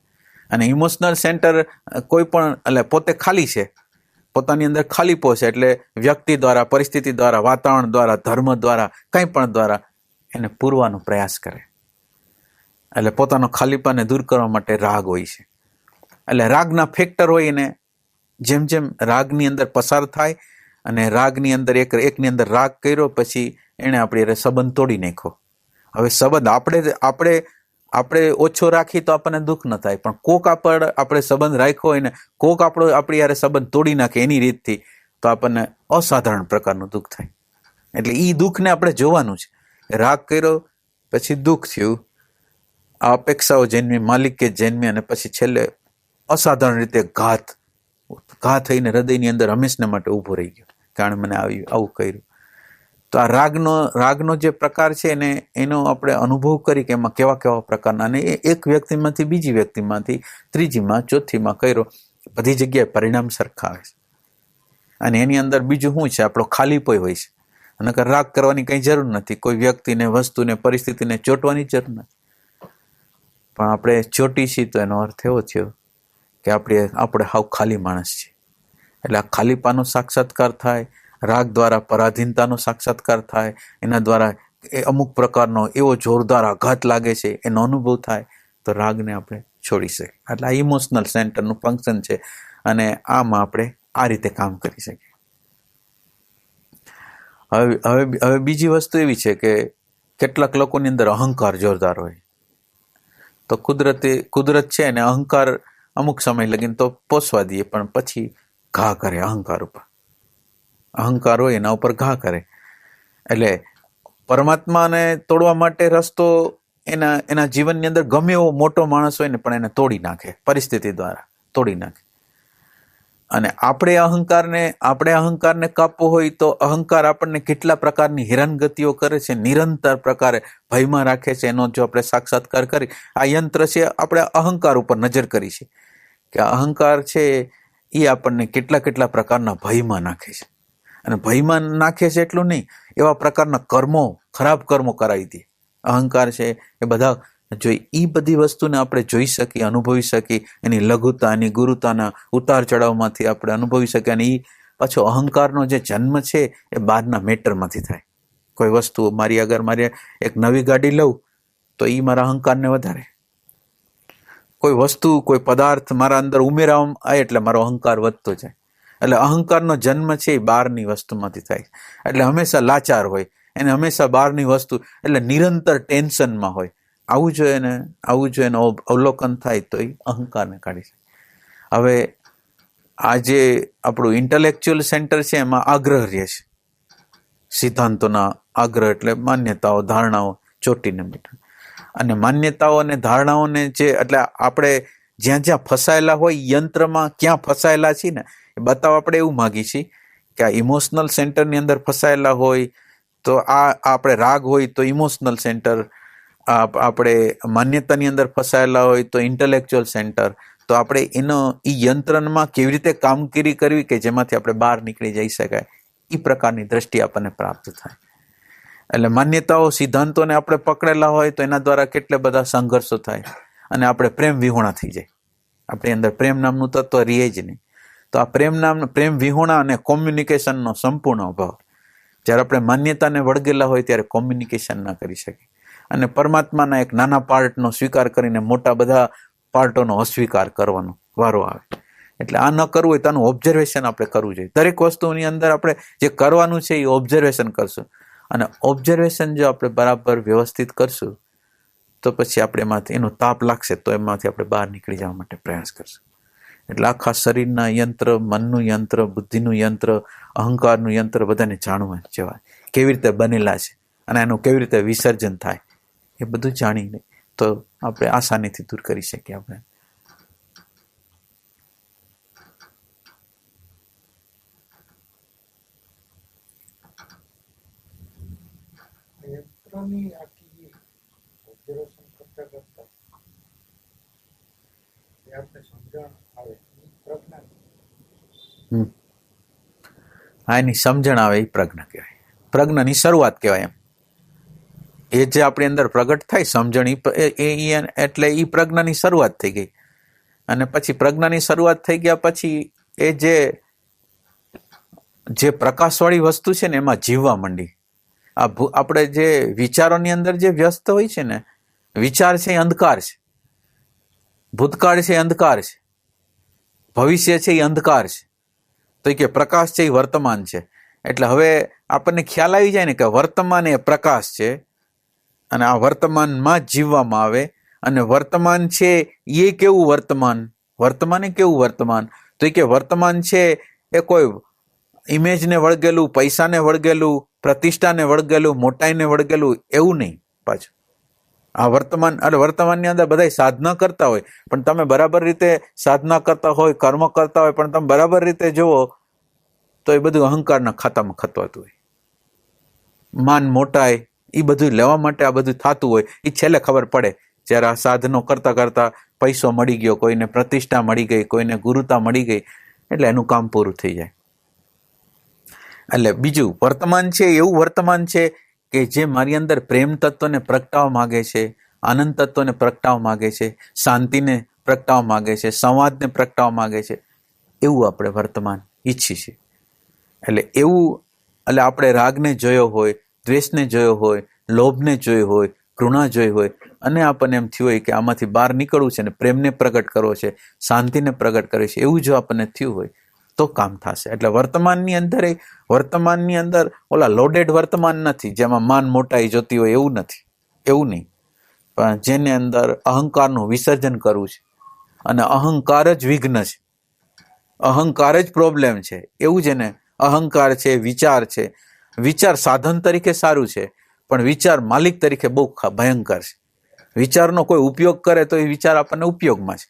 અને ઇમોશનલ સેન્ટર કોઈ પણ એટલે પોતે ખાલી છે, પોતાની અંદર ખાલીપો છે, એટલે વ્યક્તિ દ્વારા, પરિસ્થિતિ દ્વારા, વાતાવરણ દ્વારા, ધર્મ દ્વારા, કંઈ પણ દ્વારા એને પૂરવાનો પ્રયાસ કરે. એટલે પોતાનો ખાલીપાને દૂર કરવા માટે રાગ હોય છે. એટલે રાગના ફેક્ટર હોય એને જેમ જેમ રાગની અંદર પસાર થાય અને રાગની અંદર એકની અંદર રાગ કર્યો પછી એણે આપણી સંબંધ તોડી નાખ્યો. હવે સંબંધ આપણે ઓછો રાખી તો આપણને દુઃખ ન થાય, પણ કોક આપણે સંબંધ રાખ્યો હોય ને કોક આપણી યારે સંબંધ તોડી નાખે એની રીતથી તો આપણને અસાધારણ પ્રકારનું દુઃખ થાય. એટલે એ દુઃખને આપણે જોવાનું છે. રાગ કર્યો પછી દુઃખ થયું, આ અપેક્ષાઓ જન્મી, માલિકિયત જન્મી, અને પછી છેલ્લે અસાધારણ રીતે ઘા થઈને હૃદયની અંદર હંમેશને માટે ઊભો રહી ગયો, કારણ મને આવું કર્યું. તો આ રાગનો જે પ્રકાર છે એનો આપણે અનુભવ કરી કે એમાં કેવા કેવા પ્રકારના, અને એ એક વ્યક્તિમાંથી બીજી વ્યક્તિમાંથી ત્રીજીમાં ચોથીમાં કર્યો, બધી જગ્યાએ પરિણામ સરખા આવે છે. અને એની અંદર બીજું શું છે, આપણો ખાલીપો હોય છે. અને રાગ કરવાની કંઈ જરૂર નથી, કોઈ વ્યક્તિને, વસ્તુને, પરિસ્થિતિને ચોંટવાની જરૂર નથી. પણ આપણે ચોંટી છીએ તો એનો અર્થ એવો થયો કે આપણે હાવ ખાલી માણસ છીએ. એટલે આ ખાલીપાનો સાક્ષાત્કાર થાય, રાગ દ્વારા પરાધીનતાનો સાક્ષાત્કાર થાય, એના દ્વારા અમુક પ્રકારનો એવો જોરદાર આઘાત લાગે છે એનો અનુભવ થાય, તો રાગને આપણે છોડી શકીએ. એટલે આ ઇમોશનલ સેન્ટરનું ફંક્શન છે, અને આમાં આપણે આ રીતે કામ કરી શકીએ. હવે બીજી વસ્તુ એવી છે કે કેટલાક લોકોની અંદર અહંકાર જોરદાર હોય. તો કુદરત છે ને અહંકાર અમુક સમય લગીને તો પોસવા દઈએ, પણ પછી ઘા કરે અહંકાર ઉપર. અહંકાર હોય એના ઉપર ઘા કરે. એટલે પરમાત્માને તોડવા માટે રસ્તો એના જીવનની અંદર ગમે એવો મોટો માણસ હોય ને પણ એને તોડી નાખે, પરિસ્થિતિ દ્વારા તોડી નાખે. અને આપણે અહંકારને કાપવો હોય તો અહંકાર આપણને કેટલા પ્રકારની હેરાનગતિઓ કરે છે, નિરંતર પ્રકારે ભયમાં રાખે છે. એનો જો આપણે સાક્ષાત્કાર કરી, આ યંત્ર છે, આપણે અહંકાર ઉપર નજર કરી છે કે અહંકાર છે એ આપણને કેટલા પ્રકારના ભયમાં નાખે છે. અને ભયમાં નાખે છે એટલું નહીં, એવા પ્રકારના ખરાબ કર્મો કરાવી દે. અહંકાર છે એ બધા એ બધી વસ્તુને આપણે જોઈ શકીએ, અનુભવી શકીએ, એની લઘુતા, એની ગુરુતાના ઉતાર ચઢાવમાંથી આપણે અનુભવી શકીએ. અને એ પાછો અહંકારનો જે જન્મ છે એ બહારના મેટરમાંથી થાય. કોઈ વસ્તુ મારે એક નવી ગાડી લઉં તો એ મારા અહંકારને વધારે. કોઈ વસ્તુ, કોઈ પદાર્થ મારા અંદર ઉમેરવામાં આવે એટલે મારો અહંકાર વધતો જાય. એટલે અહંકારનો જન્મ છે એ બહારની વસ્તુમાંથી થાય. એટલે હંમેશા લાચાર હોય, એને હંમેશા બહારની વસ્તુ એટલે નિરંતર ટેન્શનમાં હોય. આવું જો એનું અવલોકન થાય તો એ અહંકારને કાઢી શકે. હવે આ જે આપણું ઇન્ટેલેક્ચ્યુઅલ સેન્ટર છે એમાં આગ્રહ રહે છે, સિદ્ધાંતોના આગ્રહ એટલે માન્યતાઓ, ધારણાઓ ચોટીને બેઠા. અને માન્યતાઓ અને ધારણાઓને એટલે આપણે જ્યાં ફસાયેલા હોય યંત્રમાં ક્યાં ફસાયેલા છીએ ને એ બતાવવા આપણે એવું માગીએ છીએ કે આ ઇમોશનલ સેન્ટરની અંદર ફસાયેલા હોય તો આ આપણે રાગ હોય તો ઇમોશનલ સેન્ટર, આપણે માન્યતાની અંદર ફસાયેલા હોય તો ઇન્ટેલેક્ચ્યુઅલ સેન્ટર, તો તો આપણે એ યંત્રમાં કેવી રીતે કામગીરી કરવી કે જેમાંથી આપણે બહાર નીકળી જઈ શકાય, એ પ્રકારની દ્રષ્ટિ આપણને પ્રાપ્ત થાય. એટલે માન્યતાઓ સિદ્ધાંતોને આપણે પકડેલા હોય તો એના દ્વારા કેટલા બધા સંઘર્ષો થાય અને આપણે પ્રેમ વિહોણા થઈ જાય. આપણી અંદર પ્રેમ નામનું તત્વ રહે જ નહીં. તો આ પ્રેમ વિહોણા અને કોમ્યુનિકેશનનો સંપૂર્ણ અભાવ. જ્યારે આપણે માન્યતાને વળગેલા હોય ત્યારે કોમ્યુનિકેશન ના કરી શકીએ અને પરમાત્માના એક નાના પાર્ટનો સ્વીકાર કરીને મોટા બધા પાર્ટોનો અસ્વીકાર કરવાનો વારો આવે. એટલે આ ન કરવું હોય તો આનું ઓબ્ઝર્વેશન આપણે કરવું જોઈએ. દરેક વસ્તુની અંદર આપણે જે કરવાનું છે એ ઓબ્ઝર્વેશન કરશું અને ઓબ્ઝર્વેશન જો આપણે બરાબર વ્યવસ્થિત કરશું તો પછી આપણે એમાંથી એનો તાપ લાગશે તો એમાંથી આપણે બહાર નીકળી જવા માટે પ્રયાસ કરશું. એટલે આખા શરીરના યંત્ર, મનનું યંત્ર, બુદ્ધિનું યંત્ર, અહંકારનું યંત્ર બધાને જાણવા જેવા કેવી રીતે બનેલા છે અને એનું કેવી રીતે વિસર્જન થાય એ બધું જાણીને તો આપણે આસાનીથી દૂર કરી શકીએ. આપણે એની સમજણ આવે એ પ્રજ્ઞા કહેવાય. પ્રજ્ઞાની શરૂઆત કહેવાય. એમ એ જે આપણી અંદર પ્રગટ થાય સમજણ એટલે એ પ્રજ્ઞાની શરૂઆત થઈ ગઈ. અને પછી પ્રજ્ઞાની શરૂઆત થઈ ગયા પછી એ જે પ્રકાશવાળી વસ્તુ છે ને એમાં જીવવા માંડી. આપણે જે વિચારોની અંદર જે વ્યસ્ત હોય છે ને, વિચાર છે એ અંધકાર છે, ભૂતકાળ છે એ અંધકાર છે, ભવિષ્ય છે એ અંધકાર છે, તો એ કે પ્રકાશ છે એ વર્તમાન છે. એટલે હવે આપણને ખ્યાલ આવી જાય ને કે વર્તમાન એ પ્રકાશ છે અને આ વર્તમાનમાં જ જીવવામાં આવે. અને વર્તમાન છે એ કેવું વર્તમાન? વર્તમાન એ કેવું વર્તમાન? તો એ કે વર્તમાન છે એ કોઈ ઇમેજને વળગેલું, પૈસાને વળગેલું, પ્રતિષ્ઠાને વળગેલું, મોટાઈને વળગેલું એવું નહીં. પાછું આ વર્તમાન એટલે વર્તમાનની અંદર બધા સાધના કરતા હોય પણ તમે બરાબર રીતે સાધના કરતા હોય, કર્મ કરતા હોય પણ તમે બરાબર રીતે જુઓ તો એ બધું અહંકારના ખાતામાં ખતવાતું હોય. માન, મોટાઈ એ બધું લેવા માટે આ બધું થતું હોય. એ છેલ્લે ખબર પડે જ્યારે આ સાધનો કરતા કરતા પૈસો મળી ગયો, કોઈને પ્રતિષ્ઠા મળી ગઈ, કોઈને ગુરુતા મળી ગઈ, એટલે એનું કામ પૂરું થઈ જાય. એટલે બીજું વર્તમાન છે એવું વર્તમાન છે કે જે મારી અંદર પ્રેમ તત્વને પ્રગટાવવા માગે છે, આનંદ તત્વને પ્રગટાવવા માગે છે, શાંતિને પ્રગટાવવા માગે છે, સંવાદને પ્રગટાવવા માગે છે, એવું આપણે વર્તમાન ઈચ્છી છીએ. એટલે આપણે રાગને જોયો હોય, દ્વેષને જોયો હોય, લોભને જોયો હોય, ઘૃણા જોઈ હોય અને આપણને એમ થયું હોય કે આમાંથી બહાર નીકળવું છે ને પ્રેમને પ્રગટ કરવો છે, શાંતિને પ્રગટ કરવી છે, એવું જો આપણને થયું હોય તો કામ થશે. એટલે વર્તમાનની અંદર ઓલા લોડેડ વર્તમાન નથી જેમાં માન મોટાઈ જોતી હોય એવું નથી, એવું નહીં. પણ જેને અંદર અહંકારનું વિસર્જન કરવું છે અને અહંકાર જ વિઘ્ન છે, અહંકાર જ પ્રોબ્લેમ છે, એવું જેને અહંકાર છે, વિચાર છે. વિચાર સાધન તરીકે સારું છે પણ વિચાર માલિક તરીકે બહુ ભયંકર છે. વિચારનો કોઈ ઉપયોગ કરે તો એ વિચાર આપણને ઉપયોગમાં છે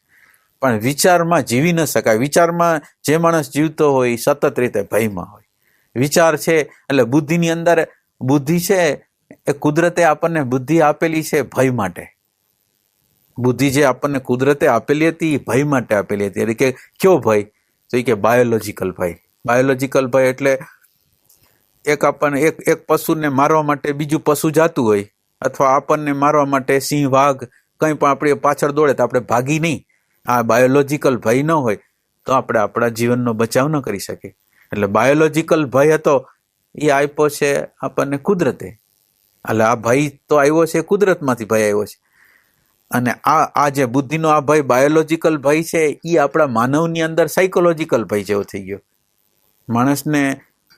પણ વિચારમાં જીવી ન શકાય. વિચારમાં જે માણસ જીવતો હોય એ સતત રીતે ભયમાં હોય. વિચાર છે એટલે બુદ્ધિની અંદર બુદ્ધિ છે એ કુદરતે આપણને બુદ્ધિ આપેલી છે ભય માટે. બુદ્ધિ જે આપણને કુદરતે આપેલી હતી એ ભય માટે આપેલી હતી. એટલે કે કયો ભય? તો એ કે બાયોલોજીકલ ભય. બાયોલોજીકલ ભય એટલે એક પશુને મારવા માટે બીજું પશુ જાતું હોય અથવા આપણને મારવા માટે સિંહ, વાઘ કંઈ પણ આપણી પાછળ દોડે તો આપણે ભાગી નહીં. આ બાયોલોજીકલ ભય ન હોય તો આપણે આપણા જીવનનો બચાવ ન કરી શકીએ. એટલે બાયોલોજીકલ ભય હતો એ આપ્યો છે આપણને કુદરતે. એટલે આ ભય તો આવ્યો છે કુદરતમાંથી ભય આવ્યો છે. અને આ જે બુદ્ધિનો આ ભય બાયોલોજીકલ ભય છે એ આપણા માનવની અંદર સાયકોલોજીકલ ભય જેવો થઈ ગયો. માણસને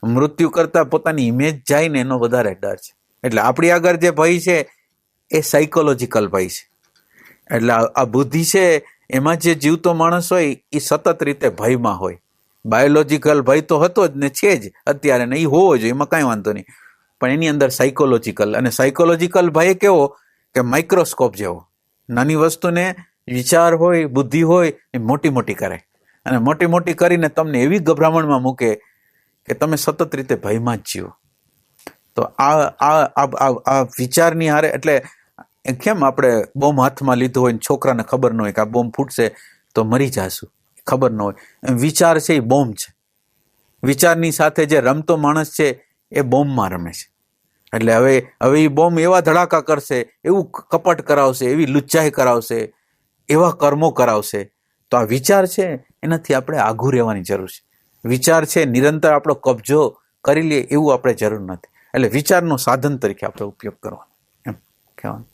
મૃત્યુ કરતા પોતાની ઇમેજ જાય ને એનો વધારે ડર છે. એટલે આપણી આગળ જે ભય છે એ સાયકોલોજીકલ ભય છે. એટલે આ બુદ્ધિ છે એમાં જે જીવતો માણસ હોય એ સતત રીતે ભયમાં હોય. બાયોલોજીકલ ભય તો હતો જ ને છે જ અત્યારે ને એ હોવો જોઈએ, એમાં કાંઈ વાંધો નહીં. પણ એની અંદર સાયકોલોજીકલ, અને સાયકોલોજીકલ ભય કેવો કે માઇક્રોસ્કોપ જેવો. નાની વસ્તુને વિચાર હોય, બુદ્ધિ હોય એ મોટી મોટી કરે અને મોટી મોટી કરીને તમને એવી ગભરામણમાં મૂકે કે તમે સતત રીતે ભયમાં જ જીવો. તો આ વિચારની હારે એટલે કેમ આપણે બોમ્બ હાથમાં લીધો હોય ને છોકરાને ખબર ન હોય કે આ બોમ્બ ફૂટશે તો મરી જાશું, ખબર ન હોય. એમ વિચાર છે એ બોમ્બ છે. વિચારની સાથે જે રમતો માણસ છે એ બોમ્બમાં રમે છે. એટલે હવે એ બોમ્બ એવા ધડાકા કરશે, એવું કપટ કરાવશે, એવી લુચ્ચાઈ કરાવશે, એવા કર્મો કરાવશે. તો આ વિચાર છે એનાથી આપણે આઘું રહેવાની જરૂર છે. વિચાર છે નિરંતર આપણો કબજો કરી લે એવું આપણે જરૂર નથી. એટલે વિચારનો સાધન તરીકે આપણે ઉપયોગ કરવાનો એમ કહેવાનું.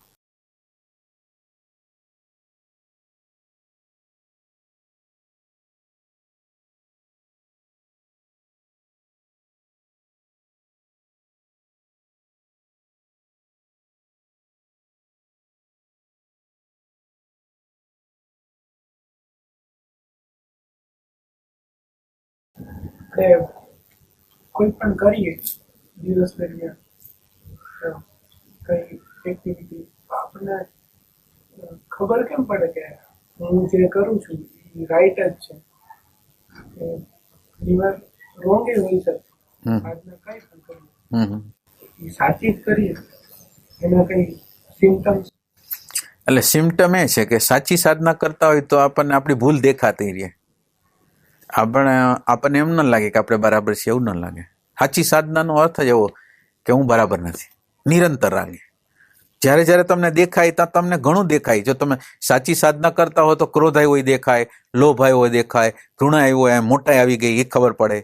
કે કોઈ પણ કરીએ દિવસ દરમિયાન કઈ એક્ટિવિટી, આપણને ખબર કેમ પડે કે હું જે કરું છું એ રાઈટ જ છે? ઘણી વાર રોંગ એ હોઈ શકે. આજના કઈ પણ કરીએ એ સાચી જ કરીએ, એના કઈ સિમ્ટમ્સ? એટલે સિમ્ટમ એ છે કે સાચી સાધના કરતા હોય તો આપણને આપણી ભૂલ દેખાતી રહે. આપણને એમ ન લાગે કે આપણે બરાબર છે, એવું ન લાગે. સાચી સાધનાનો અર્થ જ એવો કે હું બરાબર નથી, નિરંતર લાગે. જ્યારે જ્યારે તમને દેખાય ત્યાં તમને ઘણું દેખાય. જો તમે સાચી સાધના કરતા હો તો ક્રોધ આવ્યો હોય દેખાય, લોભ આવ્યો હોય દેખાય, ઘૃણા આવ્યો હોય, મોટાઈ આવી ગઈ એ ખબર પડે.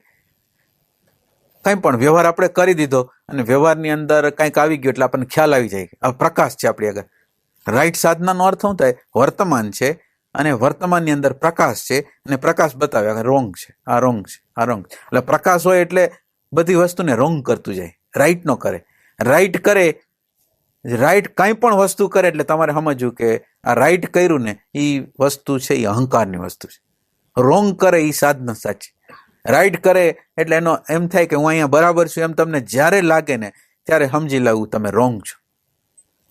કંઈ પણ વ્યવહાર આપણે કરી દીધો અને વ્યવહારની અંદર કંઈક આવી ગયું એટલે આપણને ખ્યાલ આવી જાય કે આ પ્રકાશ છે આપણી આગળ. રાઈટ સાધનાનો અર્થ શું થાય? વર્તમાન છે અને વર્તમાનની અંદર પ્રકાશ છે અને પ્રકાશ બતાવે કે રોંગ છે, આ રોંગ છે, આ રોંગ છે. એટલે પ્રકાશ હોય એટલે બધી વસ્તુને રોંગ કરતું જાય, રાઈટ ન કરે. રાઈટ કરે, રાઈટ કંઈ પણ વસ્તુ કરે એટલે તમારે સમજવું કે આ રાઈટ કર્યું ને એ વસ્તુ છે એ અહંકારની વસ્તુ છે. રોંગ કરે એ સાધના સાચી. રાઈટ કરે એટલે એનો એમ થાય કે હું અહીંયા બરાબર છું એમ તમને જ્યારે લાગે ને ત્યારે સમજી લેવું તમે રોંગ છો.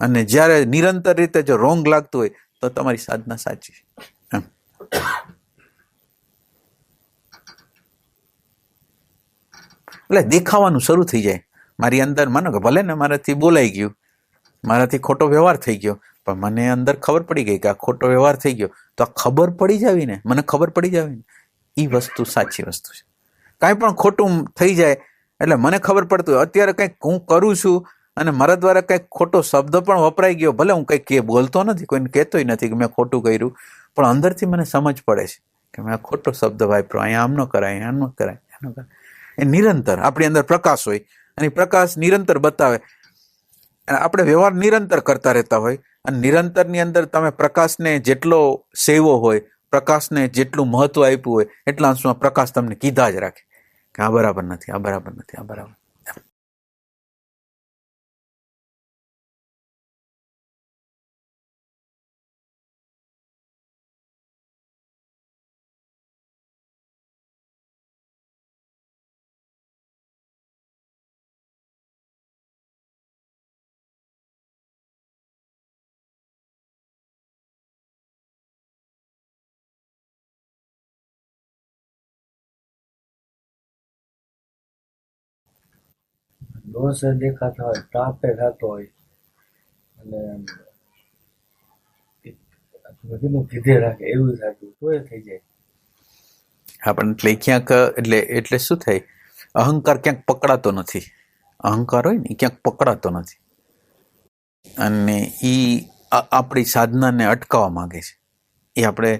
અને જ્યારે નિરંતર રીતે જો રોંગ લાગતું હોય તો તમારી સાધના સાચી છે. એટલે દેખાવાનું શરૂ થઈ જાય મારી અંદર. માનો કે ભલે ને મારાથી બોલાઈ ગયું, મારાથી ખોટો વ્યવહાર થઈ ગયો, પણ મને અંદર ખબર પડી ગઈ કે આ ખોટો વ્યવહાર થઈ ગયો. તો આ ખબર પડી જાવી ને, મને ખબર પડી જાવી ને, એ વસ્તુ સાચી વસ્તુ છે. કાંઈ પણ ખોટું થઈ જાય એટલે મને ખબર પડતું હોય અત્યારે કંઈક હું કરું છું અને મારા દ્વારા કંઈક ખોટો શબ્દ પણ વપરાઈ ગયો. ભલે હું કંઈક બોલતો નથી, કોઈને કહેતોય નથી કે મેં ખોટું કર્યું, પણ અંદરથી મને સમજ પડે છે કે મેં ખોટો શબ્દ વાપર્યો, અહીંયા આમ ન કરાય, આમ ન કરાય, આમ ન કરાય. એ નિરંતર આપણી અંદર પ્રકાશ હોય અને પ્રકાશ નિરંતર બતાવે. આપણે વ્યવહાર નિરંતર કરતા રહેતા હોય અને નિરંતરની અંદર તમે પ્રકાશને જેટલો સેવો હોય, પ્રકાશને જેટલું મહત્વ આપ્યું હોય એટલા અંશમાં પ્રકાશ તમને કીધા જ રાખે કે આ બરાબર નથી, આ બરાબર નથી, આ બરાબર. દોષ દેખાતા હોય, તાપે થતો હોય અને કીધે રાખે એવું થતું તોય થઈ જાય. આપણને એટલે ક્યાંક એટલે શું થાય? અહંકાર ક્યાંક પકડાતો નથી. અહંકાર હોય ને એ ક્યાંક પકડાતો નથી અને એ આપણી સાધનાને અટકાવવા માંગે છે. એ આપણે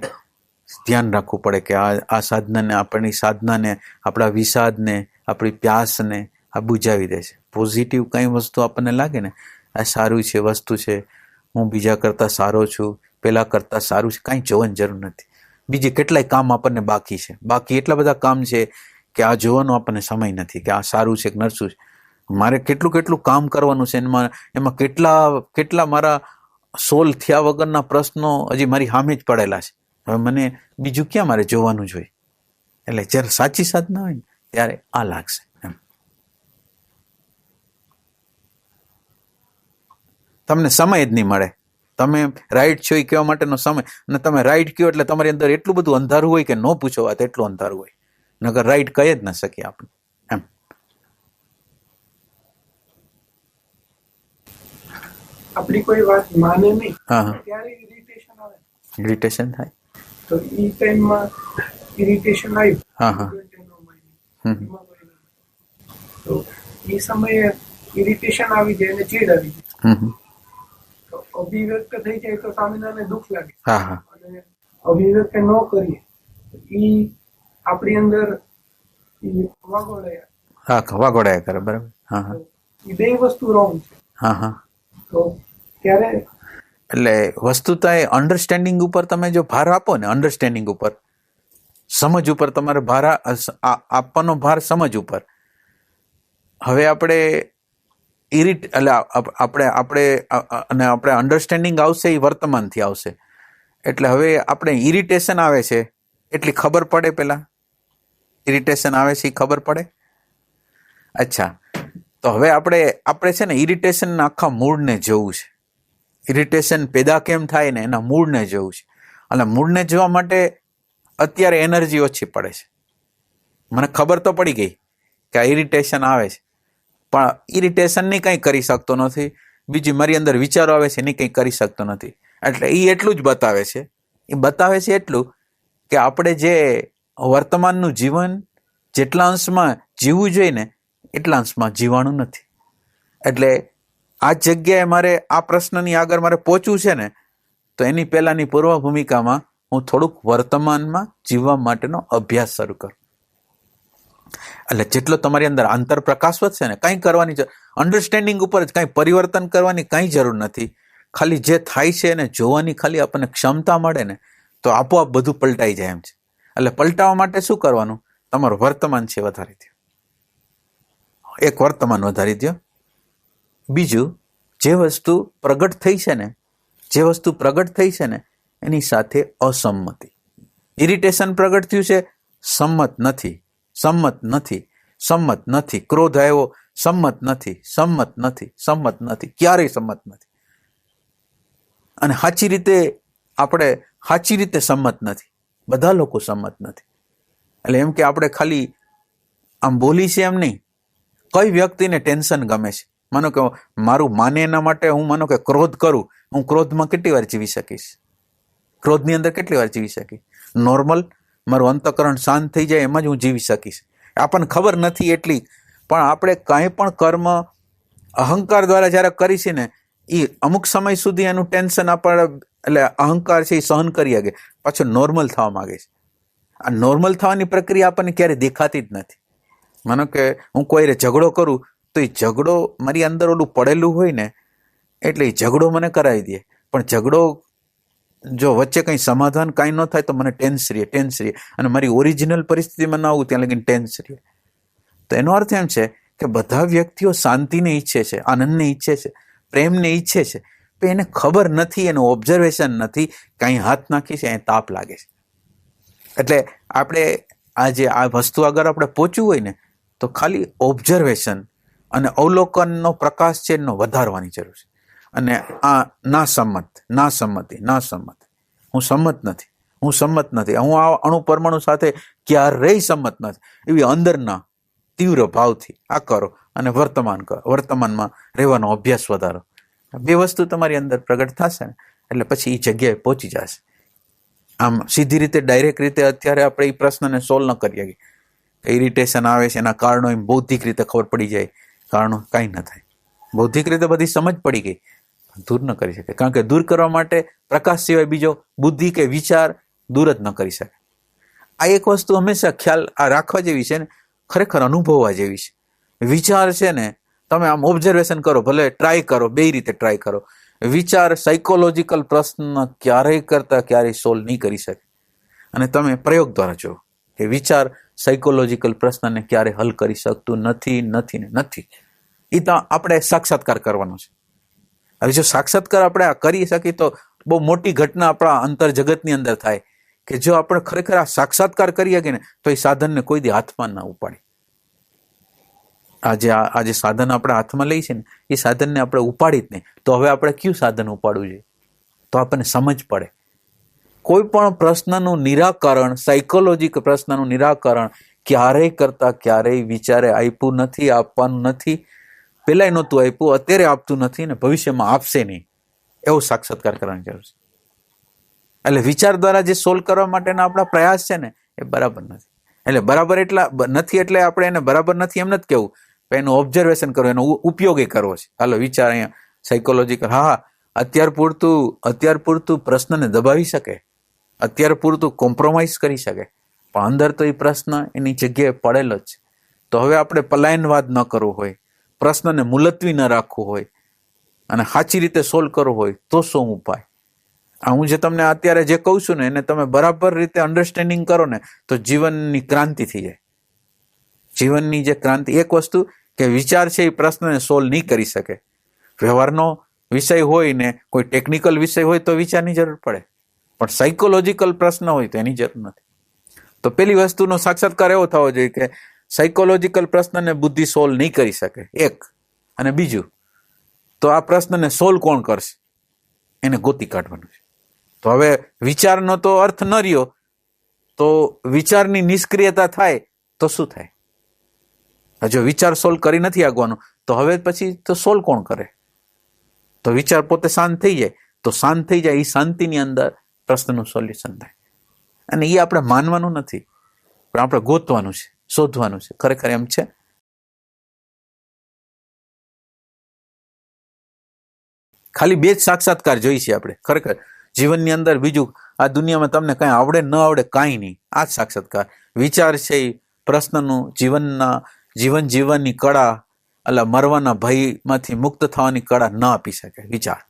ધ્યાન રાખવું પડે કે આ સાધનાને, આપણી સાધનાને, આપણા વિષાદને, આપણી પ્યાસને આ બુજાવી દે છે. પોઝિટિવ કંઈ વસ્તુ આપણને લાગે ને આ સારું છે, વસ્તુ છે, હું બીજા કરતાં સારો છું, પેલા કરતાં સારું છે, કાંઈ જોવાની જરૂર નથી. બીજે કેટલાય કામ આપણને બાકી છે. બાકી એટલા બધા કામ છે કે આ જોવાનો આપણને સમય નથી કે આ સારું છે કે નરસું છે. મારે કેટલું કામ કરવાનું છે. એમાં કેટલા મારા સોલ્વ થયા વગરના પ્રશ્નો હજી મારી સામે જ પડેલા છે. હવે મને બીજું ક્યાં મારે જોવાનું જોઈએ? એટલે જ્યારે સાચી સાધના હોય ને ત્યારે આ લાગશે. તમને સમય જ નહીં મળે. તમે રાઈટ છો એ કહેવા માટેનો સમય, અને તમે રાઈટ કહો એટલે તમારી અંદર એટલું બધું અંધારું હોય કે ન પૂછો વાત, એટલું અંધારું હોય. નકર રાઈટ કહી જ ન શકીએ આપણે એમ. આપણી કોઈ વાત માને નહીં હા, ત્યારે ઇરિટેશન આવે. ઇરિટેશન થાય. તો એ ટાઈમમાં ઇરિટેશન આવ્યું. હા હા હમ એમાં કોઈ ના. તો એ સમયે ઇરિટેશન આવી જાય અને ચીડ આવી જાય. હમ તો અભિવ્યક્ત થઈ જાય તો સામેનાને દુઃખ લાગે. હા હા અને અભિવ્યક્ત ન કરીએ તો એ આપણી અંદર ઈ વાગોળે. હા વાગોડાયા કરે બરાબર. હા હા એ બે વસ્તુ રોંગ છે. હા હા તો ત્યારે એટલે વસ્તુતા એ અન્ડરસ્ટેન્ડિંગ ઉપર તમે જો ભાર આપો ને, અન્ડરસ્ટેન્ડિંગ ઉપર, સમજ ઉપર તમારે ભાર આપવાનો ભાર સમજ ઉપર. હવે આપણે એટલે આપણે અન્ડરસ્ટેન્ડિંગ આવશે એ વર્તમાનથી આવશે. એટલે હવે આપણે ઇરિટેશન આવે છે એટલી ખબર પડે, પેલા ઇરિટેશન આવે છે એ ખબર પડે. અચ્છા, તો હવે આપણે છે ને ઇરિટેશનના આખા મૂળને જોવું છે. ઇરિટેશન પેદા કેમ થાય ને એના મૂળને જોવું છે. અને મૂળને જોવા માટે અત્યારે એનર્જી ઓછી પડે છે. મને ખબર તો પડી ગઈ કે આ ઇરિટેશન આવે છે, પણ ઇરિટેશનની કંઈ કરી શકતો નથી. બીજી મારી અંદર વિચારો આવે છે એની કંઈ કરી શકતો નથી. એટલે એ એટલું જ બતાવે છે, એટલું કે આપણે જે વર્તમાનનું જીવન જેટલા અંશમાં જીવવું જોઈએ ને એટલા અંશમાં જીવવાનું નથી. એટલે આ જગ્યાએ મારે આ પ્રશ્નની આગળ મારે પહોંચવું છે ને, તો એની પહેલાંની પૂર્વ ભૂમિકામાં હું થોડુંક વર્તમાનમાં જીવવા માટેનો અભ્યાસ શરૂ કરું. એટલે જેટલો તમારી અંદર આંતર પ્રકાશ વધશે ને, કંઈ કરવાની અન્ડરસ્ટેન્ડિંગ ઉપર જ કંઈ પરિવર્તન કરવાની કંઈ જરૂર નથી. ખાલી જે થાય છે એને જોવાની ખાલી આપણને ક્ષમતા મળે ને, તો આપોઆપ બધું પલટાઈ જાય એમ છે. એટલે પલટાવવા માટે શું કરવાનું? તમારું વર્તમાન છે વધારી દો. એક વર્તમાન વધારી દો. બીજું, જે વસ્તુ પ્રગટ થઈ છે ને એની સાથે અસંમતિ. ઇરિટેશન પ્રગટ થયું છે, સંમત નથી. ક્રોધ આવ્યો, સંમત નથી, ક્યારેય સંમત નથી. અને સાચી રીતે સંમત નથી. બધા લોકો સંમત નથી. એટલે એમ કે આપણે ખાલી આમ બોલી છે એમ નહીં. કઈ વ્યક્તિને ટેન્શન ગમે છે? માનો કે મારું માને એના માટે હું માનો કે ક્રોધ કરું, હું ક્રોધમાં કેટલી વાર જીવી શકીશ? ક્રોધની અંદર કેટલી વાર જીવી શકીશ? નોર્મલ મારું અંતઃકરણ શાંત થઈ જાય એમાં જ હું જીવી શકીશ. આપણને ખબર નથી એટલી, પણ આપણે કાંઈ પણ કર્મ અહંકાર દ્વારા જ્યારે કરીશું ને, એ અમુક સમય સુધી એનું ટેન્શન આપણે એટલે અહંકાર છે એ સહન કરી શકે, પાછું નોર્મલ થવા માંગે છે. આ નોર્મલ થવાની પ્રક્રિયા આપણને ક્યારેય દેખાતી જ નથી. માનો કે હું કોઈ ઝઘડો કરું તો એ ઝઘડો મારી અંદર ઓલું પડેલું હોય ને, એટલે એ ઝઘડો મને કરાવી દે. પણ ઝઘડો જો વચ્ચે કંઈ સમાધાન કાંઈ ન થાય તો મને ટેન્સ રહે, અને મારી ઓરિજિનલ પરિસ્થિતિમાં ના આવું ત્યાં લગીને ટેન્સ રહે. તો એનો અર્થ એમ છે કે બધા વ્યક્તિઓ શાંતિને ઈચ્છે છે, આનંદને ઈચ્છે છે, પ્રેમને ઈચ્છે છે, પણ એને ખબર નથી, એનું ઓબ્ઝર્વેશન નથી. કાંઈ હાથ નાખી છે, અહીં તાપ લાગે છે. એટલે આપણે આ વસ્તુ આગળ આપણે પહોંચવું હોય ને, તો ખાલી ઓબ્ઝર્વેશન અને અવલોકનનો પ્રકાશ છે એનો વધારવાની જરૂર છે. અને આ ના સંમતિ, હું સંમત નથી, હું આ અણુ પરમાણુ સાથે ક્યારેય સંમત નથી, એવી અંદરના તીવ્ર ભાવથી આ કરો અને વર્તમાનમાં રહેવાનો અભ્યાસ વધારો. બે વસ્તુ તમારી અંદર પ્રગટ થશે ને, એટલે પછી એ જગ્યાએ પહોંચી જશે. આમ સીધી રીતે ડાયરેક્ટ રીતે અત્યારે આપણે એ પ્રશ્નને સોલ્વ ન કરી શકીએ. ઇરિટેશન આવે છે એના કારણો એમ બૌદ્ધિક રીતે ખબર પડી જાય, કારણો કાંઈ ન થાય. બૌદ્ધિક રીતે બધી સમજ પડી ગઈ, દૂર ન કરી શકે. કારણ કે દૂર કરવા માટે પ્રકાશ સિવાય બીજો બુદ્ધિ કે વિચાર દૂર જ ન કરી શકે. આ એક વસ્તુ હંમેશા ખ્યાલ રાખવા જેવી છે ને, ખરેખર અનુભવવા જેવી છે. વિચાર છે ને, તમે આમ ઓબ્ઝર્વેશન કરો, ભલે ટ્રાય કરો, બે રીતે ટ્રાય કરો. વિચાર સાયકોલોજીકલ પ્રશ્ન ક્યારેય સોલ્વ નહીં કરી શકે. અને તમે પ્રયોગ દ્વારા જુઓ કે વિચાર સાયકોલોજીકલ પ્રશ્નને ક્યારે હલ કરી શકતું નથી. એ તો આપણે સાક્ષાત્કાર કરવાનો છે. હવે જો સાક્ષાત્કાર આપણે કરી શકીએ તો બહુ મોટી ઘટના આપણા અંતર જગતની અંદર થાય, કે જો આપણે ખરેખર આ સાક્ષાત્કાર કરી શકીએ ને, તો એ સાધનને કોઈ દી હાથમાં ના ઉપાડી. આજે સાધન આપણે હાથમાં લઈ છે ને, એ સાધનને આપણે ઉપાડી જ નહીં. તો હવે આપણે કયું સાધન ઉપાડવું જોઈએ? તો આપણને સમજ પડે. કોઈ પણ પ્રશ્નનું નિરાકરણ, સાયકોલોજીકલ પ્રશ્નનું નિરાકરણ ક્યારેય વિચારે આપ્યું નથી, આપવાનું નથી. પેલાય નહોતું આપ્યું, અત્યારે આપતું નથી, ને ભવિષ્યમાં આપશે નહીં. એવો સાક્ષાત્કાર કરવાની જરૂર છે. એટલે વિચાર દ્વારા જે સોલ્વ કરવા માટેના આપણા પ્રયાસ છે ને એ બરાબર નથી. એટલે બરાબર એટલા નથી એટલે આપણે એને બરાબર નથી એમ નથી કેવું, પણ એનું ઓબ્ઝર્વેશન કરવું, એનો ઉપયોગ એ કરવો છે. હાલો વિચાર અહીંયા સાયકોલોજીકલ, હા અત્યાર પૂરતું પ્રશ્નને દબાવી શકે, અત્યાર પૂરતું કોમ્પ્રોમાઇઝ કરી શકે, પણ અંદર તો એ પ્રશ્ન એની જગ્યાએ પડેલો જ છે. તો હવે આપણે પલાયનવાદ ન કરવો હોય, પ્રશ્નને મુલતવી ન રાખવું હોય અને સાચી રીતે સોલ્વ કરવો હોય તો શું ઉપાય? હું જે તમને અત્યારે જે કહું છું ને એને તમે બરાબર રીતે અન્ડરસ્ટેન્ડિંગ કરો ને તો જીવનની ક્રાંતિ થઈ જાય. જીવનની જે ક્રાંતિ, એક વસ્તુ કે વિચાર છે એ પ્રશ્નને સોલ્વ નહીં કરી શકે. વ્યવહારનો વિષય હોય ને કોઈ ટેકનિકલ વિષય હોય તો વિચારની જરૂર પડે, પણ સાયકોલોજીકલ પ્રશ્ન હોય તો એની જરૂર નથી. તો પેલી વસ્તુનો સાક્ષાત્કાર એવો થવો જોઈએ કે સાયકોલોજીકલ પ્રશ્નને બુદ્ધિ સોલ્વ નહીં કરી શકે, એક. અને બીજું, તો આ પ્રશ્નને સોલ્વ કોણ કરશે એને ગોતી કાઢવાનું છે. તો હવે વિચારનો તો અર્થ ન રહ્યો તો વિચારની નિષ્ક્રિયતા થાય તો શું થાય? જો વિચાર સોલ્વ કરી નથી આગવાનો તો હવે પછી તો સોલ્વ કોણ કરે? તો વિચાર પોતે શાંત થઈ જાય, તો શાંત થઈ જાય એ શાંતિની અંદર પ્રશ્નનું સોલ્યુશન થાય. અને એ આપણે માનવાનું નથી, પણ આપણે ગોતવાનું છે, શોધવાનું છે. ખરેખર એમ છે. ખાલી બે જ સાક્ષાત્કાર જોઈ છે આપણે ખરેખર જીવનની અંદર. બીજું આ દુનિયામાં તમને કઈ આવડે ન આવડે કાંઈ નહીં, આ જ સાક્ષાત્કાર. વિચાર છે એ પ્રશ્નનું જીવન જીવવાની કળા, એટલે મરવાના ભયમાંથી મુક્ત થવાની કળા ન આપી શકે વિચાર.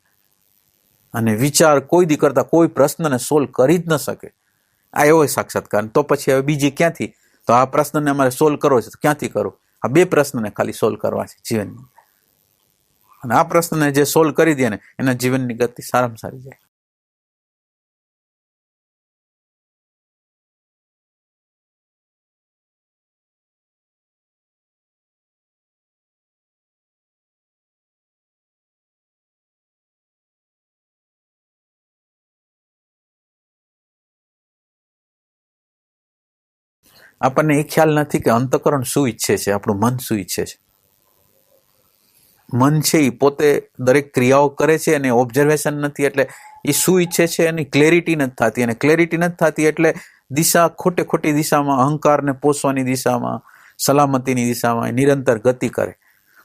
અને વિચાર કોઈ દી કરતા કોઈ પ્રશ્નને સોલ્વ કરી જ ન શકે. આ એવો સાક્ષાત્કાર. તો પછી હવે બીજી ક્યાંથી? તો આ પ્રશ્નને અમારે સોલ્વ કરવો છે તો ક્યાંથી કરો? આ બે પ્રશ્નને ખાલી સોલ્વ કરવા છે જીવનની. અને આ પ્રશ્નને જે સોલ્વ કરી દે ને એના જીવનની ગતિ સારામાં સારી જાય. આપણને એ ખ્યાલ નથી કે અંતઃકરણ શું ઈચ્છે છે, આપણું મન શું ઈચ્છે છે. મન છે એ પોતે દરેક ક્રિયાઓ કરે છે અને ઓબ્ઝર્વેશન નથી, એટલે એ શું ઈચ્છે છે એની ક્લેરિટી નથી થતી. અને ક્લેરિટી નથી થતી એટલે દિશા ખોટી દિશામાં, અહંકારને પોષવાની દિશામાં, સલામતીની દિશામાં નિરંતર ગતિ કરે.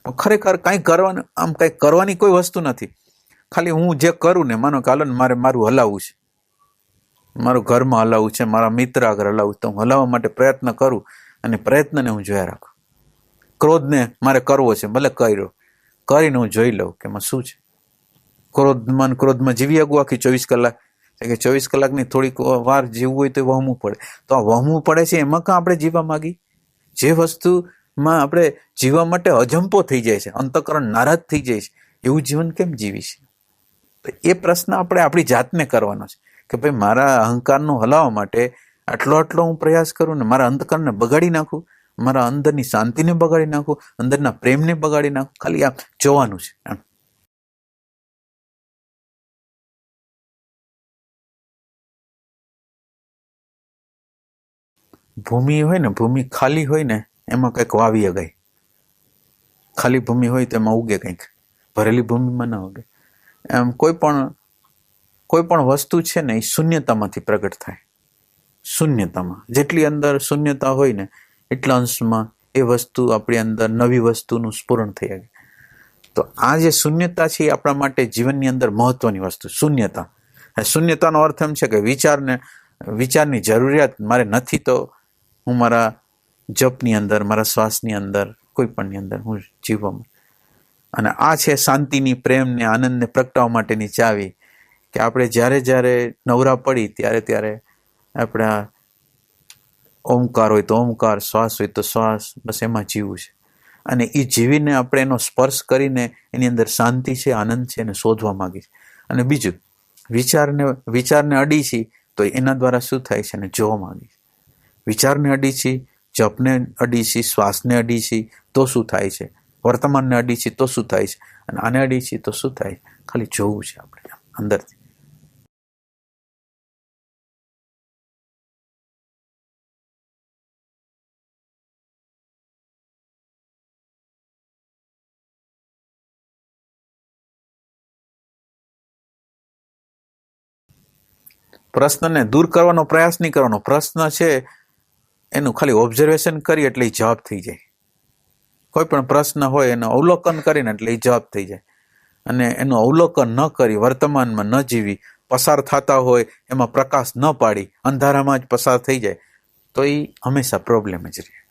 પણ ખરેખર કાંઈ કરવાનું, આમ કંઈ કરવાની કોઈ વસ્તુ નથી. ખાલી હું જે કરું ને, માનો કે હાલો ને મારે મારું હલાવવું છે, મારું ઘરમાં હલાવવું છે, મારા મિત્ર આગળ હલાવવું, તો હું હલાવવા માટે પ્રયત્ન કરું અને પ્રયત્નને હું જોયા રાખું. ક્રોધને મારે કરવો છે, ભલે કરીને હું જોઈ લઉં કે એમાં શું છે. ક્રોધમાં જીવી શકું આખી 24 કલાક? કે 24 કલાકની થોડીક વાર જીવવું હોય તો વહમવું પડે. તો આ વહમવું પડે છે એમાં કાં આપણે જીવવા માંગી? જે વસ્તુમાં આપણે જીવવા માટે અજંપો થઈ જાય છે, અંતઃકરણ નારાજ થઈ જાય છે, એવું જીવન કેમ જીવી છે? એ પ્રશ્ન આપણે આપણી જાતને કરવાનો છે કે ભાઈ મારા અહંકારનું હલાવવા માટે આટલો હું પ્રયાસ કરું ને મારા અંતઃકરણને બગાડી નાખું, મારા અંદરની શાંતિને બગાડી નાખું, અંદરના પ્રેમને બગાડી નાખું. ખાલી આ જોવાનું છે એમ. ભૂમિ હોય ને, ભૂમિ ખાલી હોય ને એમાં કંઈક વાવી અગાય. ખાલી ભૂમિ હોય તો એમાં ઉગે કંઈક, ભરેલી ભૂમિમાં ના ઉગે. એમ કોઈ પણ વસ્તુ છે ને એ શૂન્યતામાંથી પ્રગટ થાય. શૂન્યતામાં જેટલી અંદર શૂન્યતા હોય ને એટલા અંશમાં એ વસ્તુ આપણી અંદર નવી વસ્તુનું સ્ફુરણ થઈ શકે. તો આ જે શૂન્યતા છે એ આપણા માટે જીવનની અંદર મહત્વની વસ્તુ. શૂન્યતાનો અર્થ એમ છે કે વિચારની જરૂરિયાત મારે નથી, તો હું મારા જપની અંદર, મારા શ્વાસની અંદર, કોઈ પણની અંદર હું જીવવામાં. અને આ છે શાંતિની, પ્રેમને, આનંદને પ્રગટાવવા માટેની ચાવી. કે આપણે જ્યારે નવરા પડી ત્યારે આપણા ઓમકાર હોય તો ઓમકાર, શ્વાસ હોય તો શ્વાસ, બસ એમાં જીવવું છે. અને એ જીવીને આપણે એનો સ્પર્શ કરીને એની અંદર શાંતિ છે, આનંદ છે એને શોધવા માંગી છે. અને બીજું, વિચારને અડી છે તો એના દ્વારા શું થાય છે એને જોવા માંગી છે. વિચારને અડી છે, જપને અડી છે, શ્વાસને અડી છે તો શું થાય છે, વર્તમાનને અડી છે તો શું થાય છે, અને આને અડી છે તો શું થાય છે, ખાલી જોવું છે આપણે અંદરથી. પ્રશ્નને દૂર કરવાનો પ્રયાસ નહીં કરવાનો. પ્રશ્ન છે એનું ખાલી ઓબ્ઝર્વેશન કરી એટલે એ જવાબ થઈ જાય. કોઈ પણ પ્રશ્ન હોય એનું અવલોકન કરીને એટલે એ જવાબ થઈ જાય. અને એનું અવલોકન ન કરી, વર્તમાનમાં ન જીવી, પસાર થતા હોય એમાં પ્રકાશ ન પાડી, અંધારામાં જ પસાર થઈ જાય તો એ હંમેશા પ્રોબ્લેમ જ રહે.